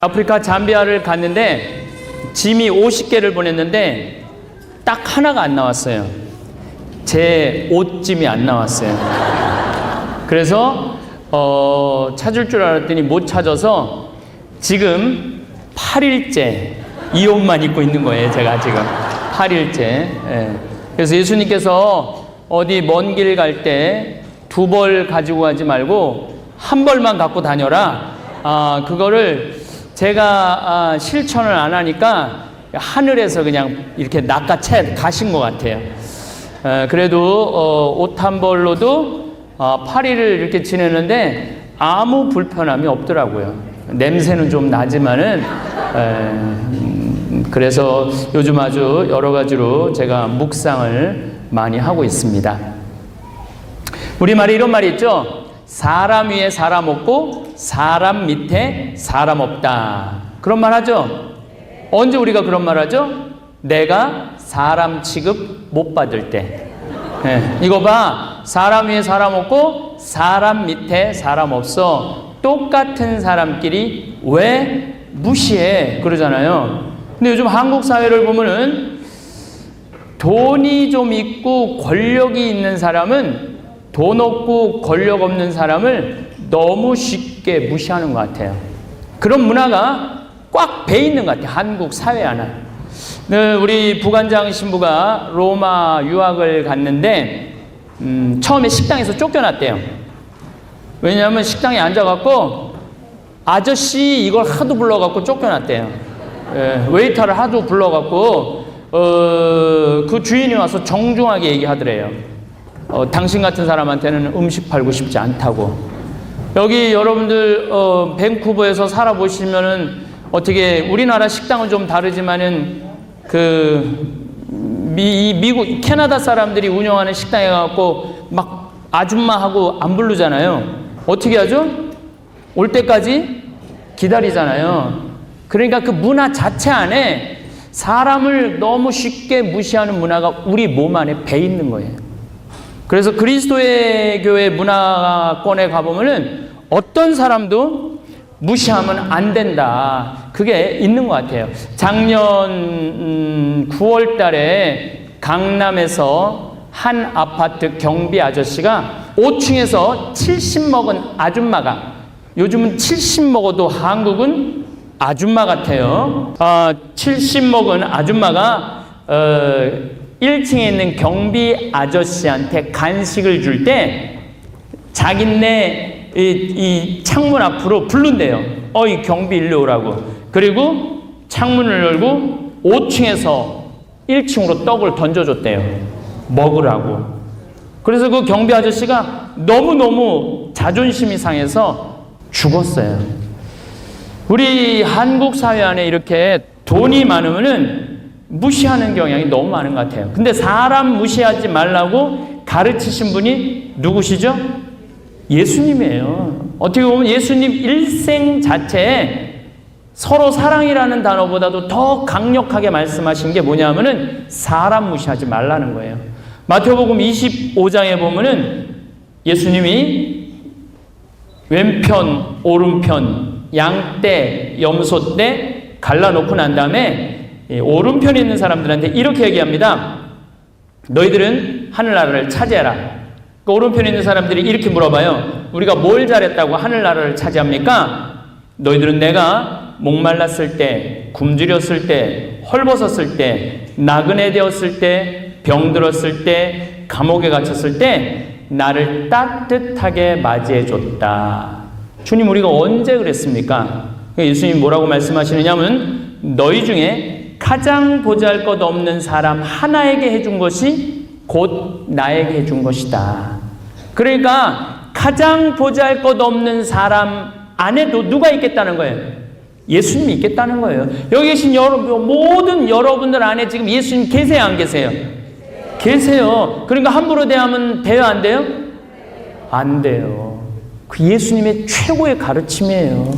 아프리카 잠비아를 갔는데 짐이 50개를 보냈는데 딱 하나가 안 나왔어요. 제 옷짐이 안 나왔어요. 그래서 찾을 줄 알았더니 못 찾아서 지금 8일째 이 옷만 입고 있는 거예요. 제가 지금 8일째. 예. 그래서 예수님께서 어디 먼 길 갈 때 2벌 가지고 가지 말고 1벌만 갖고 다녀라. 그거를 제가 실천을 안 하니까 하늘에서 그냥 이렇게 낚아채 가신 것 같아요. 그래도 옷 1벌로도 8일을 이렇게 지내는데 아무 불편함이 없더라고요. 냄새는 좀 나지만은 그래서 요즘 아주 여러 가지로 제가 묵상을 많이 하고 있습니다. 우리말에 이런 말이 있죠. 사람 위에 사람 없고 사람 밑에 사람 없다. 그런 말 하죠. 언제 우리가 그런 말 하죠? 내가 사람 취급 못 받을 때. 이거 봐. 사람 위에 사람 없고 사람 밑에 사람 없어. 똑같은 사람끼리 왜 무시해? 그러잖아요. 근데 요즘 한국 사회를 보면은 돈이 좀 있고 권력이 있는 사람은 돈 없고 권력 없는 사람을 너무 쉽게 무시하는 것 같아요. 그런 문화가 꽉 배 있는 것 같아요. 한국 사회 안에. 우리 부관장 신부가 로마 유학을 갔는데 처음에 식당에서 쫓겨났대요. 왜냐하면 식당에 앉아갖고 아저씨 이걸 하도 불러갖고 쫓겨났대요. 웨이터를 하도 불러갖고 그 주인이 와서 정중하게 얘기하더래요. 당신 같은 사람한테는 음식 팔고 싶지 않다고. 여기 여러분들 밴쿠버에서 살아보시면은 어떻게 우리나라 식당은 좀 다르지만은 미국 캐나다 사람들이 운영하는 식당에 가갖고 막 아줌마하고 안 부르잖아요. 어떻게 하죠? 올 때까지 기다리잖아요. 그러니까 그 문화 자체 안에 사람을 너무 쉽게 무시하는 문화가 우리 몸 안에 배 있는 거예요. 그래서 그리스도의 교회 문화권에 가보면은 어떤 사람도 무시하면 안 된다. 그게 있는 것 같아요. 작년 9월 달에 강남에서 한 아파트 경비 아저씨가 5층에서 70 먹은 아줌마가, 요즘은 70 먹어도 한국은 아줌마 같아요. 70 먹은 아줌마가 1층에 있는 경비 아저씨한테 간식을 줄 때 자기네 이 창문 앞으로 부른대요. 이 경비 일로 오라고. 그리고 창문을 열고 5층에서 1층으로 떡을 던져줬대요. 먹으라고. 그래서 그 경비 아저씨가 너무너무 자존심이 상해서 죽었어요. 우리 한국 사회 안에 이렇게 돈이 많으면은 무시하는 경향이 너무 많은 것 같아요. 근데 사람 무시하지 말라고 가르치신 분이 누구시죠? 예수님이에요. 어떻게 보면 예수님 일생 자체에 서로 사랑이라는 단어보다도 더 강력하게 말씀하신 게 뭐냐면은 사람 무시하지 말라는 거예요. 마태복음 25장에 보면은 예수님이 왼편, 오른편, 양떼, 염소떼 갈라놓고 난 다음에 오른편에 있는 사람들한테 이렇게 얘기합니다. 너희들은 하늘나라를 차지해라. 그 오른편에 있는 사람들이 이렇게 물어봐요. 우리가 뭘 잘했다고 하늘나라를 차지합니까? 너희들은 내가 목말랐을 때, 굶주렸을 때, 헐벗었을 때, 나그네 되었을 때, 병들었을 때, 감옥에 갇혔을 때 나를 따뜻하게 맞이해 줬다. 주님, 우리가 언제 그랬습니까? 예수님 뭐라고 말씀하시느냐면 너희 중에 가장 보잘것없는 사람 하나에게 해준 것이 곧 나에게 해준 것이다. 그러니까 가장 보잘것없는 사람 안에도 누가 있겠다는 거예요? 예수님이 있겠다는 거예요. 여기 계신 모든 여러분들 안에 지금 예수님 계세요, 안 계세요? 계세요. 그러니까 함부로 대하면 돼요, 안 돼요? 안 돼요. 그 예수님의 최고의 가르침이에요.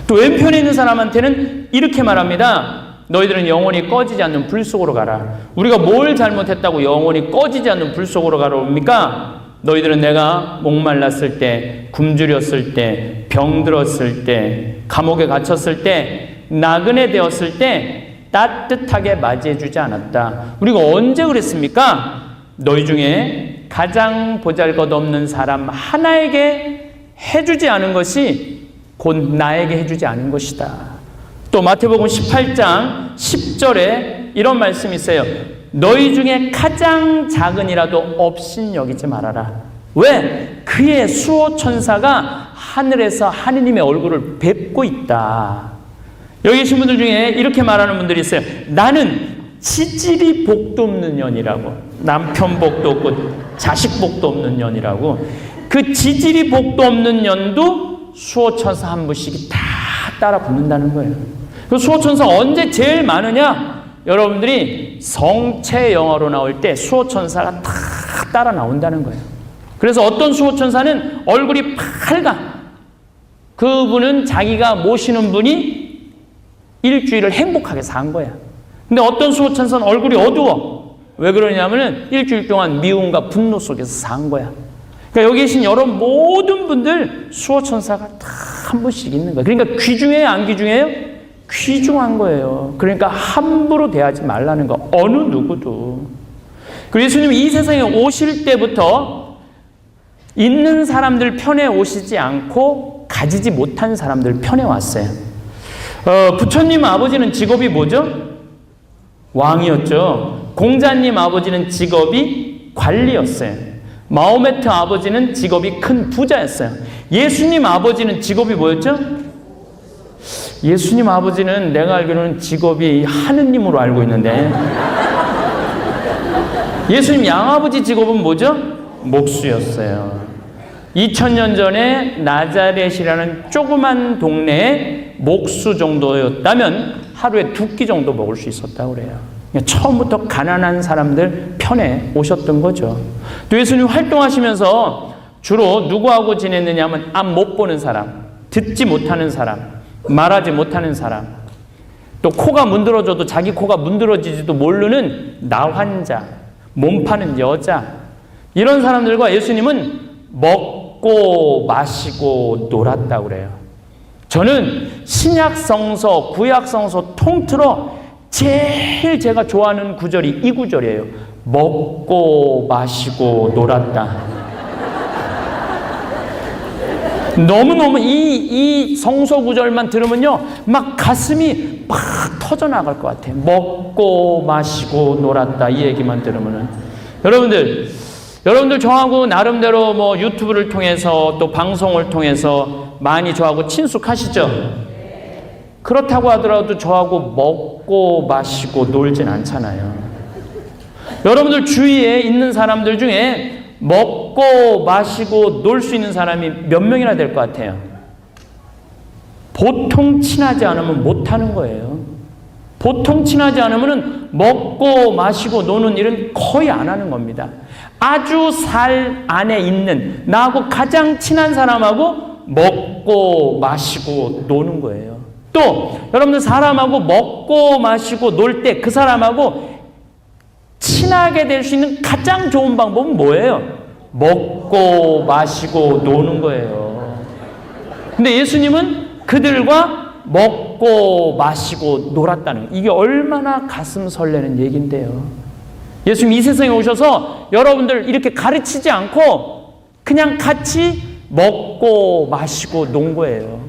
또 왼편에 있는 사람한테는 이렇게 말합니다. 너희들은 영원히 꺼지지 않는 불 속으로 가라. 우리가 뭘 잘못했다고 영원히 꺼지지 않는 불 속으로 가라옵니까? 너희들은 내가 목말랐을 때, 굶주렸을 때, 병들었을 때, 감옥에 갇혔을 때 나그네 되었을 때 따뜻하게 맞이해주지 않았다. 우리가 언제 그랬습니까? 너희 중에 가장 보잘것없는 사람 하나에게 해주지 않은 것이 곧 나에게 해주지 않은 것이다. 또 마태복음 18장 10절에 이런 말씀이 있어요. 너희 중에 가장 작은이라도 업신 여기지 말아라. 왜? 그의 수호천사가 하늘에서 하느님의 얼굴을 뵙고 있다. 여기 계신 분들 중에 이렇게 말하는 분들이 있어요. 나는 지질이 복도 없는 년이라고. 남편 복도 없고 자식 복도 없는 년이라고. 그 지질이 복도 없는 년도 수호천사 한 분씩이 다 따라 붙는다는 거예요. 그 수호천사 언제 제일 많으냐? 여러분들이 성체 영화로 나올 때 수호천사가 다 따라 나온다는 거예요. 그래서 어떤 수호천사는 얼굴이 빨가. 그분은 자기가 모시는 분이 일주일을 행복하게 산 거야. 근데 어떤 수호천사는 얼굴이 어두워. 왜 그러냐면은 일주일 동안 미움과 분노 속에서 산 거야. 그러니까 여기 계신 여러분 모든 분들 수호천사가 다 한 분씩 있는 거야. 그러니까 귀중해요, 안 귀중해요? 귀중한 거예요. 그러니까 함부로 대하지 말라는 거. 어느 누구도. 그리고 예수님이 이 세상에 오실 때부터 있는 사람들 편에 오시지 않고 가지지 못한 사람들 편에 왔어요. 부처님 아버지는 직업이 뭐죠? 왕이었죠. 공자님 아버지는 직업이 관리였어요. 마호메트 아버지는 직업이 큰 부자였어요. 예수님 아버지는 직업이 뭐였죠? 예수님 아버지는 내가 알기로는 직업이 하느님으로 알고 있는데 예수님 양아버지 직업은 뭐죠? 목수였어요. 2000년 전에 나자렛이라는 조그만 동네에 목수 정도였다면 하루에 2끼 정도 먹을 수 있었다고 그래요. 처음부터 가난한 사람들 편에 오셨던 거죠. 또 예수님 활동하시면서 주로 누구하고 지냈느냐 하면 앞 못 보는 사람, 듣지 못하는 사람, 말하지 못하는 사람, 또 코가 문드러져도 자기 코가 문드러지지도 모르는 나환자, 몸 파는 여자, 이런 사람들과 예수님은 먹고 마시고 놀았다고 그래요. 저는 신약성서, 구약성서 통틀어 제일 제가 좋아하는 구절이 이 구절이에요. 먹고 마시고 놀았다. 너무너무 이 성서 구절만 들으면요, 막 가슴이 막 터져나갈 것 같아요. 먹고 마시고 놀았다. 이 얘기만 들으면은. 여러분들 저하고 나름대로 뭐 유튜브를 통해서 또 방송을 통해서 많이 저하고 친숙하시죠? 그렇다고 하더라도 저하고 먹고 마시고 놀진 않잖아요. 여러분들 주위에 있는 사람들 중에 먹고 마시고 놀 수 있는 사람이 몇 명이나 될 것 같아요? 보통 친하지 않으면 못하는 거예요. 보통 친하지 않으면 먹고 마시고 노는 일은 거의 안 하는 겁니다. 아주 살 안에 있는 나하고 가장 친한 사람하고 먹고 마시고 노는 거예요. 또 여러분들 사람하고 먹고 마시고 놀 때 그 사람하고 친하게 될 수 있는 가장 좋은 방법은 뭐예요? 먹고 마시고 노는 거예요. 근데 예수님은 그들과 먹고 마시고 놀았다는, 이게 얼마나 가슴 설레는 얘기인데요. 예수님 이 세상에 오셔서 여러분들 이렇게 가르치지 않고 그냥 같이 먹고 마시고 논 거예요.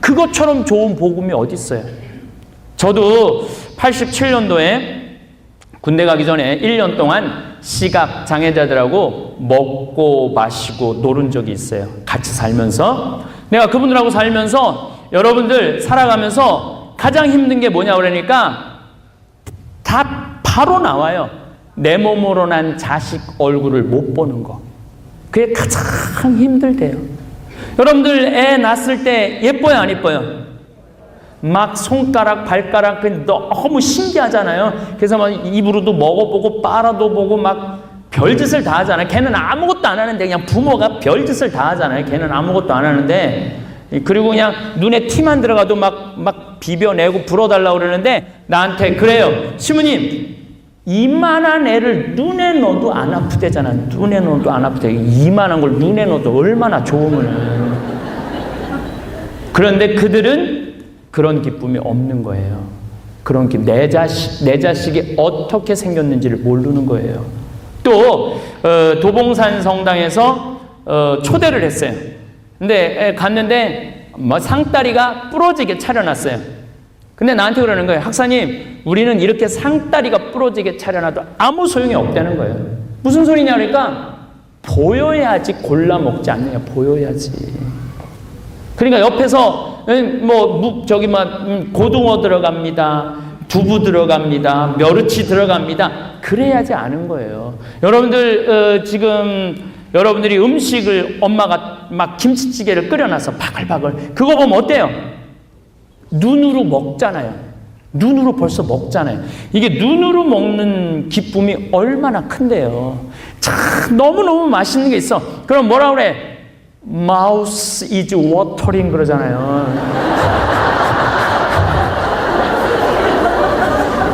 그것처럼 좋은 복음이 어디 있어요? 저도 87년도에 군대 가기 전에 1년 동안 시각 장애자들하고 먹고 마시고 놀은 적이 있어요. 같이 살면서. 내가 그분들하고 살면서 여러분들 살아가면서 가장 힘든 게 뭐냐 그러니까 다 바로 나와요. 내 몸으로 난 자식 얼굴을 못 보는 거. 그게 가장 힘들대요. 여러분들 애 낳았을 때 예뻐요, 안 예뻐요? 막 손가락, 발가락 너무 신기하잖아요. 그래서 막 입으로도 먹어보고 빨아도 보고 막 별짓을 다 하잖아요. 걔는 아무것도 안 하는데 그냥 부모가 별짓을 다 하잖아요. 걔는 아무것도 안 하는데, 그리고 그냥 눈에 티만 들어가도 막 비벼내고 불어달라고 그러는데 나한테 그래요. 시부님, 이만한 애를 눈에 넣어도 안 아프대잖아. 눈에 넣어도 안 아프대. 이만한 걸 눈에 넣어도 얼마나 좋으면. 그런데 그들은 그런 기쁨이 없는 거예요. 그런 기쁨. 내 자식이 어떻게 생겼는지를 모르는 거예요. 또 도봉산 성당에서 초대를 했어요. 근데 갔는데 상다리가 부러지게 차려놨어요. 근데 나한테 그러는 거예요. 학사님, 우리는 이렇게 상다리가 부러지게 차려놔도 아무 소용이 없다는 거예요. 무슨 소리냐 그러니까 보여야지 골라 먹지 않느냐. 보여야지. 그러니까 옆에서 고등어 들어갑니다, 두부 들어갑니다, 멸치 들어갑니다, 그래야지 아는 거예요. 여러분들 지금 여러분들이 음식을 엄마가 막 김치찌개를 끓여놔서 바글바글, 그거 보면 어때요? 눈으로 먹잖아요. 눈으로 벌써 먹잖아요. 이게 눈으로 먹는 기쁨이 얼마나 큰데요. 참 너무너무 맛있는 게 있어. 그럼 뭐라 그래? Mouth is watering 그러잖아요.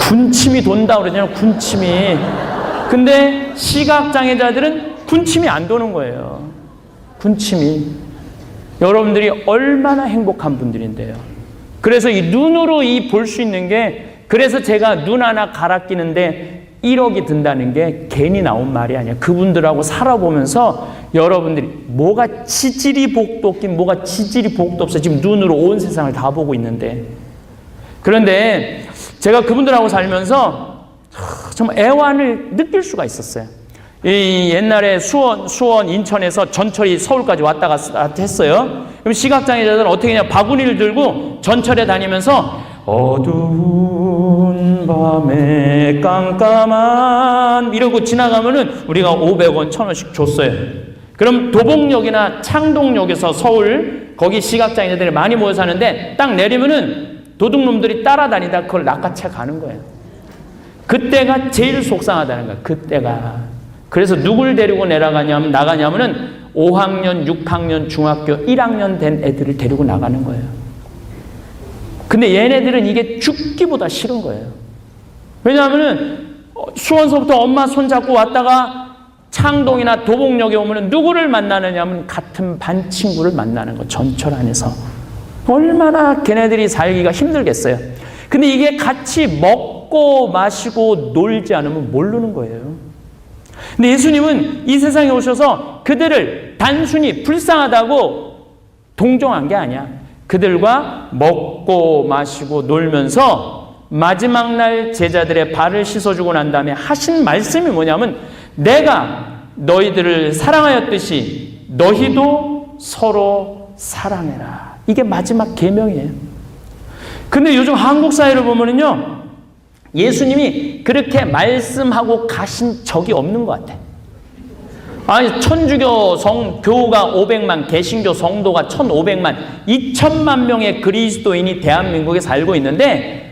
군침이 돈다 그러잖아요. 군침이. 근데 시각장애자들은 군침이 안 도는 거예요. 군침이. 여러분들이 얼마나 행복한 분들인데요. 그래서 이 눈으로 볼 수 있는 게, 그래서 제가 눈 하나 갈아 끼는데 1억이 든다는 게 괜히 나온 말이 아니야. 그분들하고 살아보면서 여러분들이 뭐가 지질이 복도 없긴 뭐가 지질이 복도 없어. 지금 눈으로 온 세상을 다 보고 있는데. 그런데 제가 그분들하고 살면서 정말 애환을 느낄 수가 있었어요. 이 옛날에 수원, 인천에서 전철이 서울까지 왔다 갔다 했어요. 그럼 시각장애자들은 어떻게 하냐? 바구니를 들고 전철에 다니면서 어두운 밤에 깜깜한 이러고 지나가면은 우리가 500원, 1000원씩 줬어요. 그럼 도봉역이나 창동역에서 서울, 거기 시각장애자들이 많이 모여 사는데 딱 내리면은 도둑놈들이 따라다니다 그걸 낚아채 가는 거예요. 그때가 제일 속상하다는 거예요. 그때가. 그래서 누굴 데리고 나가냐면은 5학년, 6학년, 중학교 1학년 된 애들을 데리고 나가는 거예요. 근데 얘네들은 이게 죽기보다 싫은 거예요. 왜냐하면은 수원서부터 엄마 손잡고 왔다가 창동이나 도봉역에 오면은 누구를 만나느냐면 같은 반 친구를 만나는 거. 전철 안에서. 얼마나 걔네들이 살기가 힘들겠어요. 근데 이게 같이 먹고 마시고 놀지 않으면 모르는 거예요. 근데 예수님은 이 세상에 오셔서 그들을 단순히 불쌍하다고 동정한 게 아니야. 그들과 먹고 마시고 놀면서 마지막 날 제자들의 발을 씻어주고 난 다음에 하신 말씀이 뭐냐면, 내가 너희들을 사랑하였듯이 너희도 서로 사랑해라. 이게 마지막 계명이에요. 근데 요즘 한국 사회를 보면은요, 예수님이 그렇게 말씀하고 가신 적이 없는 것 같아. 아니, 천주교 교우가 500만, 개신교 성도가 1500만, 2천만 명의 그리스도인이 대한민국에 살고 있는데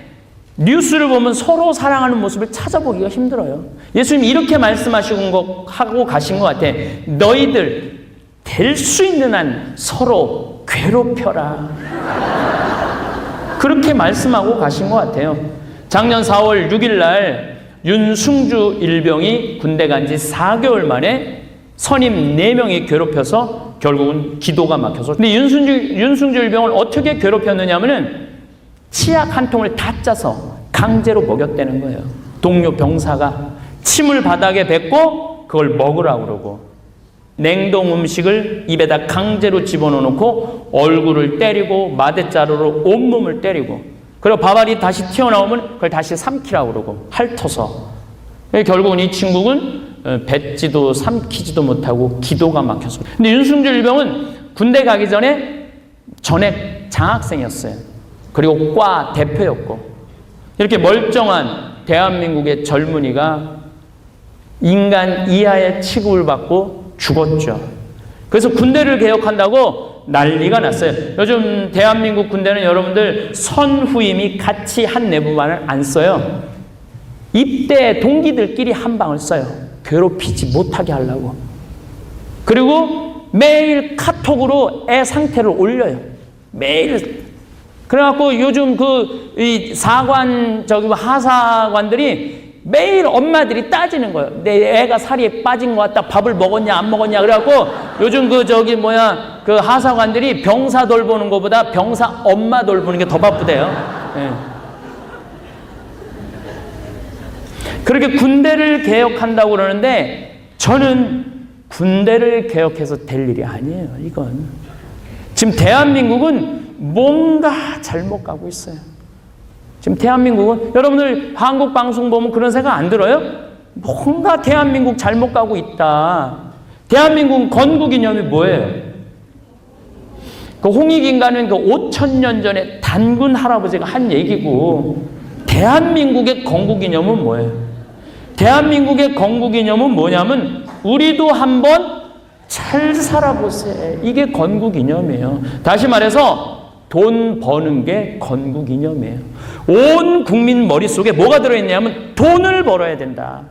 뉴스를 보면 서로 사랑하는 모습을 찾아보기가 힘들어요. 예수님이 이렇게 말씀하시고 하고 가신 것 같아. 너희들 될 수 있는 한 서로 괴롭혀라. 그렇게 말씀하고 가신 것 같아요. 작년 4월 6일 날 윤승주 일병이 군대 간 지 4개월 만에 선임 4명이 괴롭혀서 결국은 기도가 막혀서. 근데 윤승주 일병을 어떻게 괴롭혔느냐면은 치약 한 통을 다 짜서 강제로 먹였다는 거예요. 동료 병사가 침을 바닥에 뱉고 그걸 먹으라고 그러고, 냉동 음식을 입에다 강제로 집어넣고 얼굴을 때리고 마대자루로 온몸을 때리고, 그리고 밥알이 다시 튀어나오면 그걸 다시 삼키라고 그러고 핥어서. 결국은 이 친구는 뱉지도 삼키지도 못하고 기도가 막혀서. 근데 윤승주 일병은 군대 가기 전에 전액 장학생이었어요. 그리고 과 대표였고, 이렇게 멀쩡한 대한민국의 젊은이가 인간 이하의 취급을 받고 죽었죠. 그래서 군대를 개혁한다고 난리가 났어요. 요즘 대한민국 군대는 여러분들 선후임이 같이 한 내부만을 안 써요. 입대 동기들끼리 한 방을 써요. 괴롭히지 못하게 하려고. 그리고 매일 카톡으로 애 상태를 올려요. 매일. 그래갖고 요즘 이 하사관들이 매일 엄마들이 따지는 거예요. 내 애가 살이 빠진 것 같다. 밥을 먹었냐 안 먹었냐. 그래갖고 요즘 그 하사관들이 병사 돌보는 것보다 병사 엄마 돌보는 게 더 바쁘대요. 예. 그렇게 군대를 개혁한다고 그러는데 저는 군대를 개혁해서 될 일이 아니에요. 이건 지금 대한민국은 뭔가 잘못 가고 있어요. 지금 대한민국은 여러분들 한국 방송 보면 그런 생각 안 들어요? 뭔가 대한민국 잘못 가고 있다. 대한민국 건국이념이 뭐예요? 그 홍익인간은 그 5,000년 전에 단군 할아버지가 한 얘기고, 대한민국의 건국이념은 뭐예요? 대한민국의 건국이념은 뭐냐면 우리도 한번 잘 살아보세요. 이게 건국이념이에요. 다시 말해서 돈 버는 게 건국이념이에요. 온 국민 머릿속에 뭐가 들어있냐면 돈을 벌어야 된다.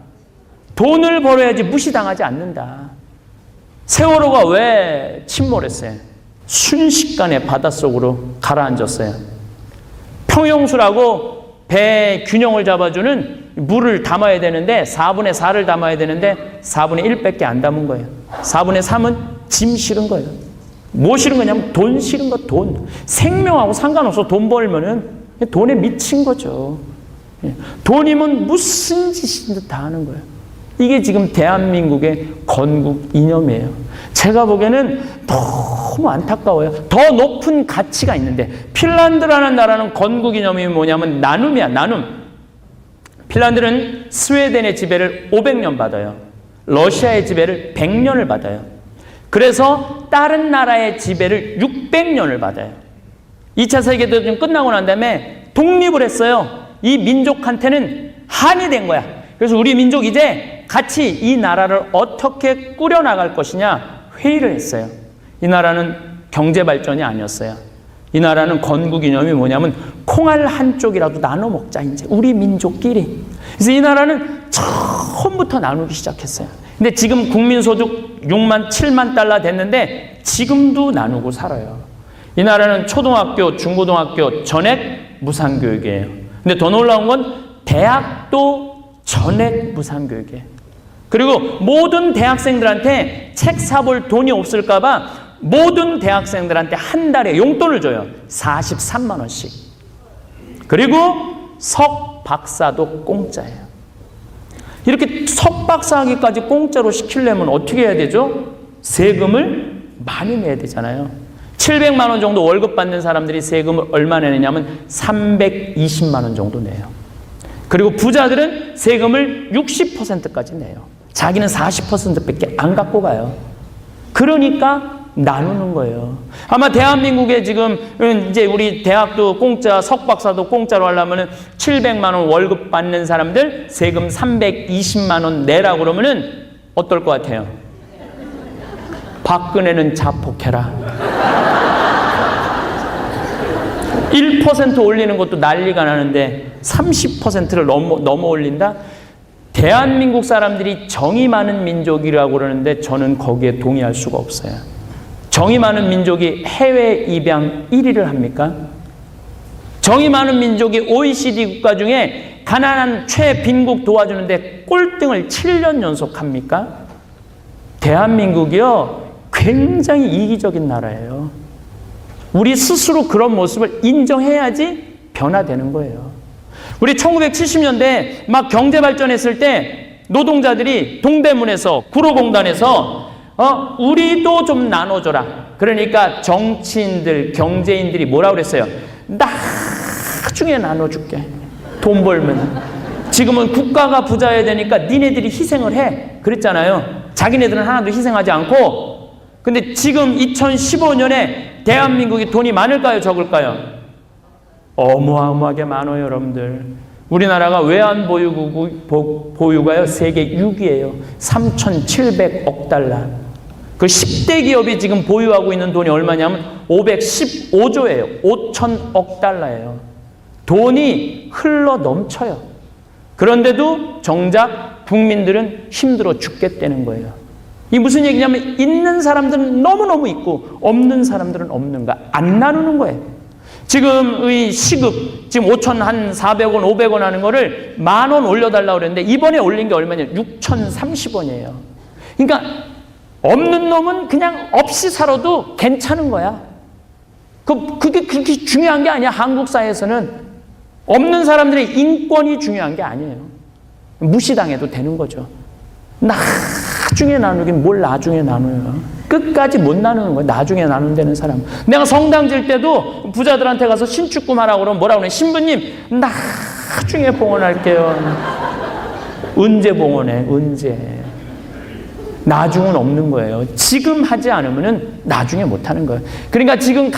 돈을 벌어야지 무시당하지 않는다. 세월호가 왜 침몰했어요? 순식간에 바닷속으로 가라앉았어요. 평형수라고 배 균형을 잡아주는 물을 담아야 되는데 4분의 4를 담아야 되는데 4분의 1밖에 안 담은 거예요. 4분의 3은 짐 실은 거예요. 뭐 실은 거냐면 돈 실은 거, 돈. 생명하고 상관없어. 돈 벌면은 돈에 미친 거죠. 돈이면 무슨 짓이든 다 하는 거예요. 이게 지금 대한민국의 건국 이념이에요. 제가 보기에는 너무 안타까워요. 더 높은 가치가 있는데, 핀란드라는 나라는 건국 이념이 뭐냐면 나눔이야, 나눔. 핀란드는 스웨덴의 지배를 500년 받아요. 러시아의 지배를 100년을 받아요. 그래서 다른 나라의 지배를 600년을 받아요. 2차 세계대전 끝나고 난 다음에 독립을 했어요. 이 민족한테는 한이 된 거야. 그래서 우리 민족 이제 같이 이 나라를 어떻게 꾸려나갈 것이냐 회의를 했어요. 이 나라는 경제발전이 아니었어요. 이 나라는 건국 이념이 뭐냐면 콩알 한쪽이라도 나눠 먹자, 이제 우리 민족끼리. 그래서 이 나라는 처음부터 나누기 시작했어요. 근데 지금 국민소득 6만 7만 달러 됐는데 지금도 나누고 살아요. 이 나라는 초등학교, 중고등학교 전액 무상교육이에요. 근데 더 놀라운 건 대학도 전액 무상교육이에요. 그리고 모든 대학생들한테 책 사볼 돈이 없을까 봐 모든 대학생들한테 한 달에 용돈을 줘요. 43만 원씩. 그리고 석박사도 공짜예요. 이렇게 석박사학위까지 공짜로 시키려면 어떻게 해야 되죠? 세금을 많이 내야 되잖아요. 700만 원 정도 월급 받는 사람들이 세금을 얼마 내냐면 320만 원 정도 내요. 그리고 부자들은 세금을 60%까지 내요. 자기는 40%밖에 안 갖고 가요. 그러니까 나누는 거예요. 아마 대한민국에 지금 이제 우리 대학도 공짜, 석박사도 공짜로 하려면은 700만 원 월급 받는 사람들 세금 320만 원 내라고 그러면은 어떨 것 같아요? 박근혜는 자폭해라. 1% 올리는 것도 난리가 나는데 30%를 넘어 올린다? 대한민국 사람들이 정이 많은 민족이라고 그러는데 저는 거기에 동의할 수가 없어요. 정이 많은 민족이 해외 입양 1위를 합니까? 정이 많은 민족이 OECD 국가 중에 가난한 최빈국 도와주는데 꼴등을 7년 연속 합니까? 대한민국이요, 굉장히 이기적인 나라예요. 우리 스스로 그런 모습을 인정해야지 변화되는 거예요. 우리 1970년대 막 경제 발전했을 때 노동자들이 동대문에서 구로공단에서 우리도 좀 나눠줘라. 그러니까 정치인들, 경제인들이 뭐라 그랬어요? 나중에 나눠줄게. 돈 벌면. 지금은 국가가 부자여야 되니까 니네들이 희생을 해. 그랬잖아요. 자기네들은 하나도 희생하지 않고. 근데 지금 2015년에 대한민국이 돈이 많을까요? 적을까요? 어마어마하게 많아요, 여러분들. 우리나라가 외환 보유가요, 세계 6위예요. 3,700억 달러. 그 10대 기업이 지금 보유하고 있는 돈이 얼마냐면 515조예요. 5천억 달러예요. 돈이 흘러 넘쳐요. 그런데도 정작 국민들은 힘들어 죽겠다는 거예요. 이게 무슨 얘기냐면 있는 사람들은 너무너무 있고 없는 사람들은 없는가, 안 나누는 거예요. 지금의 시급, 지금 5,400원, 500원 하는 거를 10,000원 올려달라고 그랬는데, 이번에 올린 게 얼마냐? 6,030원이에요. 그러니까, 없는 놈은 그냥 없이 살아도 괜찮은 거야. 그게 그렇게 중요한 게 아니야, 한국 사회에서는. 없는 사람들의 인권이 중요한 게 아니에요. 무시당해도 되는 거죠. 나중에 나누긴 뭘 나중에 나눠요. 끝까지 못 나누는 거예요. 나중에 나눈다는 사람. 내가 성당 질 때도 부자들한테 가서 신축금 하라고 그러면 뭐라고 그래? 신부님, 나중에 봉헌할게요. 언제 봉헌해? 언제? 나중은 없는 거예요. 지금 하지 않으면 나중에 못 하는 거예요. 그러니까 지금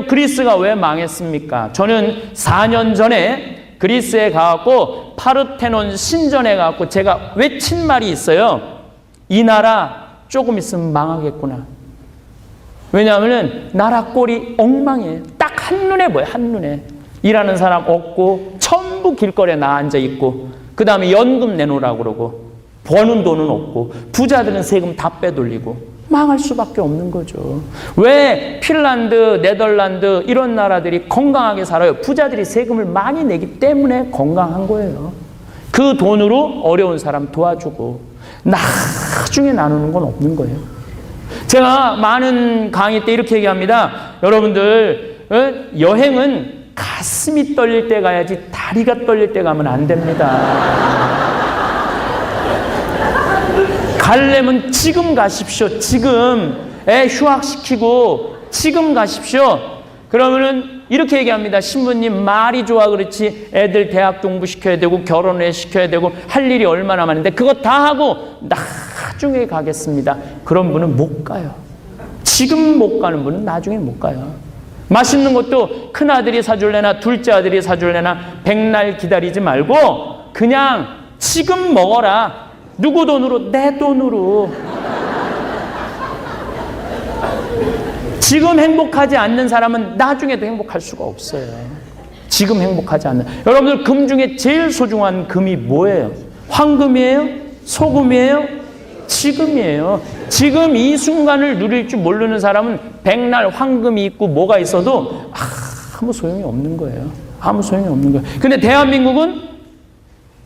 그리스가 왜 망했습니까? 저는 4년 전에 그리스에 가갖고 파르테논 신전에 가갖고 제가 외친 말이 있어요. 이 나라 조금 있으면 망하겠구나. 왜냐하면 나라 꼴이 엉망이에요. 딱 한눈에 보여요. 한눈에. 일하는 사람 없고 전부 길거리에 나 앉아 있고, 그 다음에 연금 내놓으라고 그러고, 버는 돈은 없고, 부자들은 세금 다 빼돌리고, 망할 수밖에 없는 거죠. 왜 핀란드, 네덜란드 이런 나라들이 건강하게 살아요? 부자들이 세금을 많이 내기 때문에 건강한 거예요. 그 돈으로 어려운 사람 도와주고, 나중에 나누는 건 없는 거예요. 제가 많은 강의 때 이렇게 얘기합니다. 여러분들, 여행은 가슴이 떨릴 때 가야지 다리가 떨릴 때 가면 안 됩니다. 가려면 지금 가십시오. 지금 애 휴학시키고 지금 가십시오. 그러면은 이렇게 얘기합니다. 신부님, 말이 좋아 그렇지 애들 대학 공부시켜야 되고 결혼을 시켜야 되고 할 일이 얼마나 많은데 그거 다 하고 나중에 가겠습니다. 그런 분은 못 가요. 지금 못 가는 분은 나중에 못 가요. 맛있는 것도 큰아들이 사줄래나 둘째 아들이 사줄래나 백날 기다리지 말고 그냥 지금 먹어라. 누구 돈으로? 내 돈으로. 지금 행복하지 않는 사람은 나중에도 행복할 수가 없어요. 지금 행복하지 않는. 여러분들, 금 중에 제일 소중한 금이 뭐예요? 황금이에요? 소금이에요? 지금이에요. 지금 이 순간을 누릴 줄 모르는 사람은 백날 황금이 있고 뭐가 있어도 아무 소용이 없는 거예요. 아무 소용이 없는 거예요. 근데 대한민국은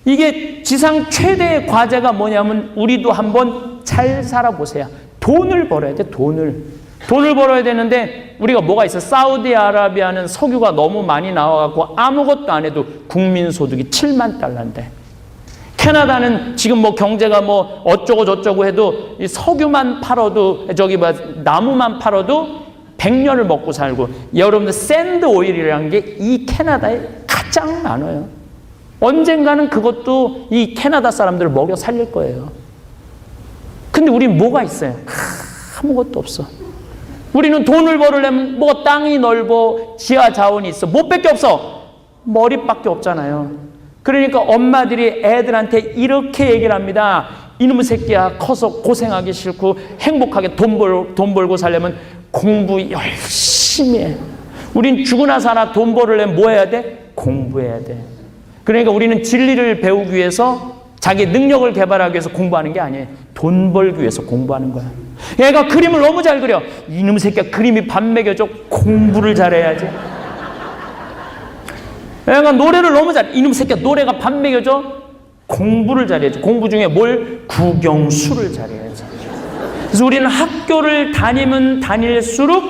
이게 지상 최대의 과제가 뭐냐면 우리도 한번 잘 살아보세요. 돈을 벌어야 돼, 돈을. 돈을 벌어야 되는데 우리가 뭐가 있어? 사우디아라비아는 석유가 너무 많이 나와갖고 아무것도 안 해도 국민소득이 7만 달러인데, 캐나다는 지금 뭐 경제가 뭐 어쩌고 저쩌고 해도 이 석유만 팔아도 나무만 팔아도 100년을 먹고 살고, 여러분들 샌드 오일이라는 게 이 캐나다에 가장 많아요. 언젠가는 그것도 이 캐나다 사람들을 먹여 살릴 거예요. 근데 우린 뭐가 있어요? 아무것도 없어. 우리는 돈을 벌으려면 뭐 땅이 넓어, 지하 자원이 있어. 뭐 밖에 없어? 머리밖에 없잖아요. 그러니까 엄마들이 애들한테 이렇게 얘기를 합니다. 이놈의 새끼야, 커서 고생하기 싫고 행복하게 돈 벌고 살려면 공부 열심히 해. 우린 죽으나 사나 돈 벌으려면 뭐 해야 돼? 공부해야 돼. 그러니까 우리는 진리를 배우기 위해서, 자기 능력을 개발하기 위해서 공부하는 게 아니에요. 돈 벌기 위해서 공부하는 거야. 얘가 그림을 너무 잘 그려. 이놈의 새끼야, 그림이 밥 먹여줘. 공부를 잘해야지. 얘가 노래를 너무 잘해. 이놈의 새끼야, 노래가 밥 먹여줘. 공부를 잘해야지. 공부 중에 뭘? 국영수를 잘해야지. 그래서 우리는 학교를 다니면 다닐수록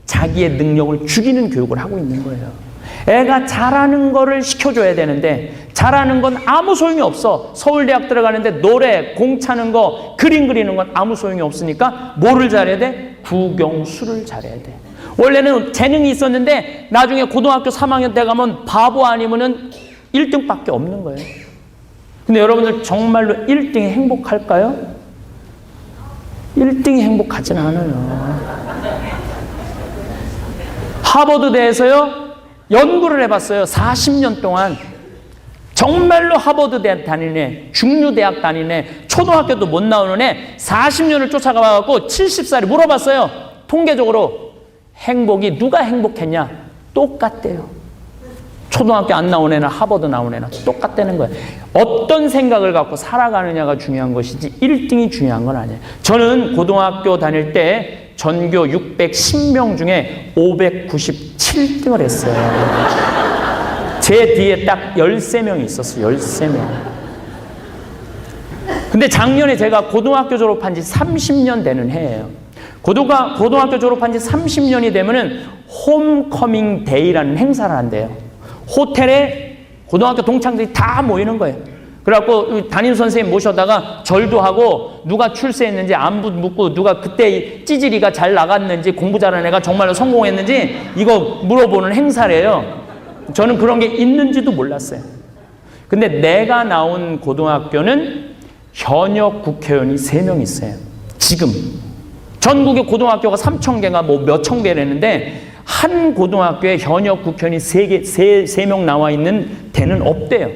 자기의 능력을 죽이는 교육을 하고 있는 거예요. 애가 잘하는 거를 시켜줘야 되는데 잘하는 건 아무 소용이 없어. 서울대학 들어가는데 노래, 공 차는 거, 그림 그리는 건 아무 소용이 없으니까 뭐를 잘해야 돼? 국영수를 잘해야 돼. 원래는 재능이 있었는데 나중에 고등학교 3학년 때 가면 바보 아니면은 1등밖에 없는 거예요. 근데 여러분들 정말로 1등이 행복할까요? 1등이 행복하진 않아요. 하버드대에서요 연구를 해봤어요. 40년 동안. 정말로 하버드 대학 다니는 애, 중류대학 다니는 애, 초등학교도 못 나오는 애 40년을 쫓아가고 70살이 물어봤어요. 통계적으로 행복이 누가 행복했냐? 똑같대요. 초등학교 안 나온 애나 하버드 나온 애나 똑같다는 거예요. 어떤 생각을 갖고 살아가느냐가 중요한 것이지 1등이 중요한 건 아니에요. 저는 고등학교 다닐 때 전교 610명 중에 597 7등을 했어요. 제 뒤에 딱 13명이 있었어요. 13명. 근데 작년에 제가 고등학교 졸업한 지 30년 되는 해예요. 고등학교 졸업한 지 30년이 되면은 홈커밍 데이라는 행사를 한대요. 호텔에 고등학교 동창들이 다 모이는 거예요. 그래갖고 담임 선생님 모셔다가 절도 하고 누가 출세했는지 안부 묻고 누가 그때 찌질이가 잘 나갔는지 공부 잘하는 애가 정말로 성공했는지 이거 물어보는 행사래요. 저는 그런 게 있는지도 몰랐어요. 근데 내가 나온 고등학교는 현역 국회의원이 3명 있어요. 지금 전국의 고등학교가 3,000개가 뭐 몇천 개라는데 한 고등학교에 현역 국회의원이 3명 나와 있는 데는 없대요.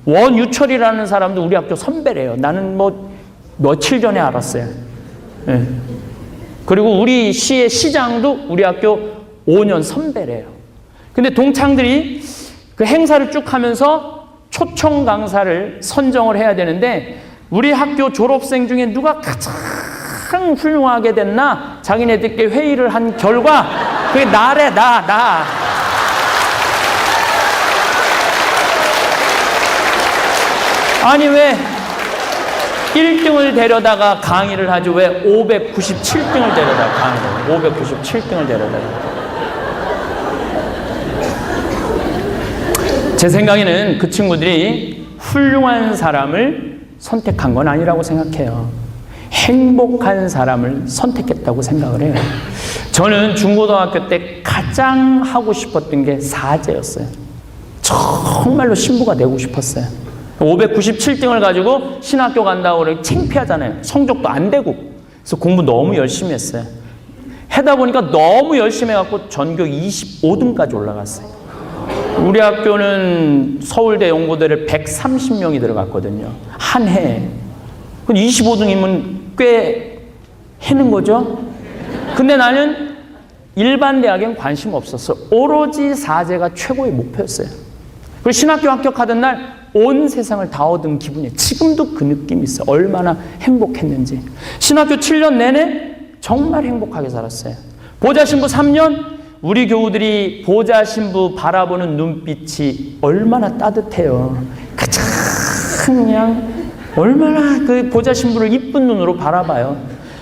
원유철이라는 사람도 우리 학교 선배래요. 나는 뭐 며칠 전에 알았어요. 네. 그리고 우리 시의 시장도 우리 학교 5년 선배래요. 근데 동창들이 그 행사를 쭉 하면서 초청 강사를 선정을 해야 되는데 우리 학교 졸업생 중에 누가 가장 훌륭하게 됐나 자기네들끼리 회의를 한 결과 그게 나래. 나. 아니 왜 1등을 데려다가 강의를 하지 왜 597등을 데려다가 강의를 597등을 데려다가 제 생각에는 그 친구들이 훌륭한 사람을 선택한 건 아니라고 생각해요. 행복한 사람을 선택했다고 생각을 해요. 저는 중고등학교 때 가장 하고 싶었던 게 사제였어요. 정말로 신부가 되고 싶었어요. 597등을 가지고 신학교 간다고 그래 창피하잖아요. 성적도 안 되고. 그래서 공부 너무 열심히 했어요. 하다 보니까 너무 열심히 해갖고 전교 25등까지 올라갔어요. 우리 학교는 서울대 연고대를 130명이 들어갔거든요. 한 해에. 25등이면 꽤 해는 거죠. 근데 나는 일반 대학엔 관심 없었어. 오로지 사제가 최고의 목표였어요. 그리고 신학교 합격하던 날 온 세상을 다 얻은 기분이에요. 지금도 그 느낌이 있어요. 얼마나 행복했는지. 신학교 7년 내내 정말 행복하게 살았어요. 보좌 신부 3년 우리 교우들이 보좌 신부 바라보는 눈빛이 얼마나 따뜻해요. 가장 그냥 얼마나 그 보좌 신부를 이쁜 눈으로 바라봐요.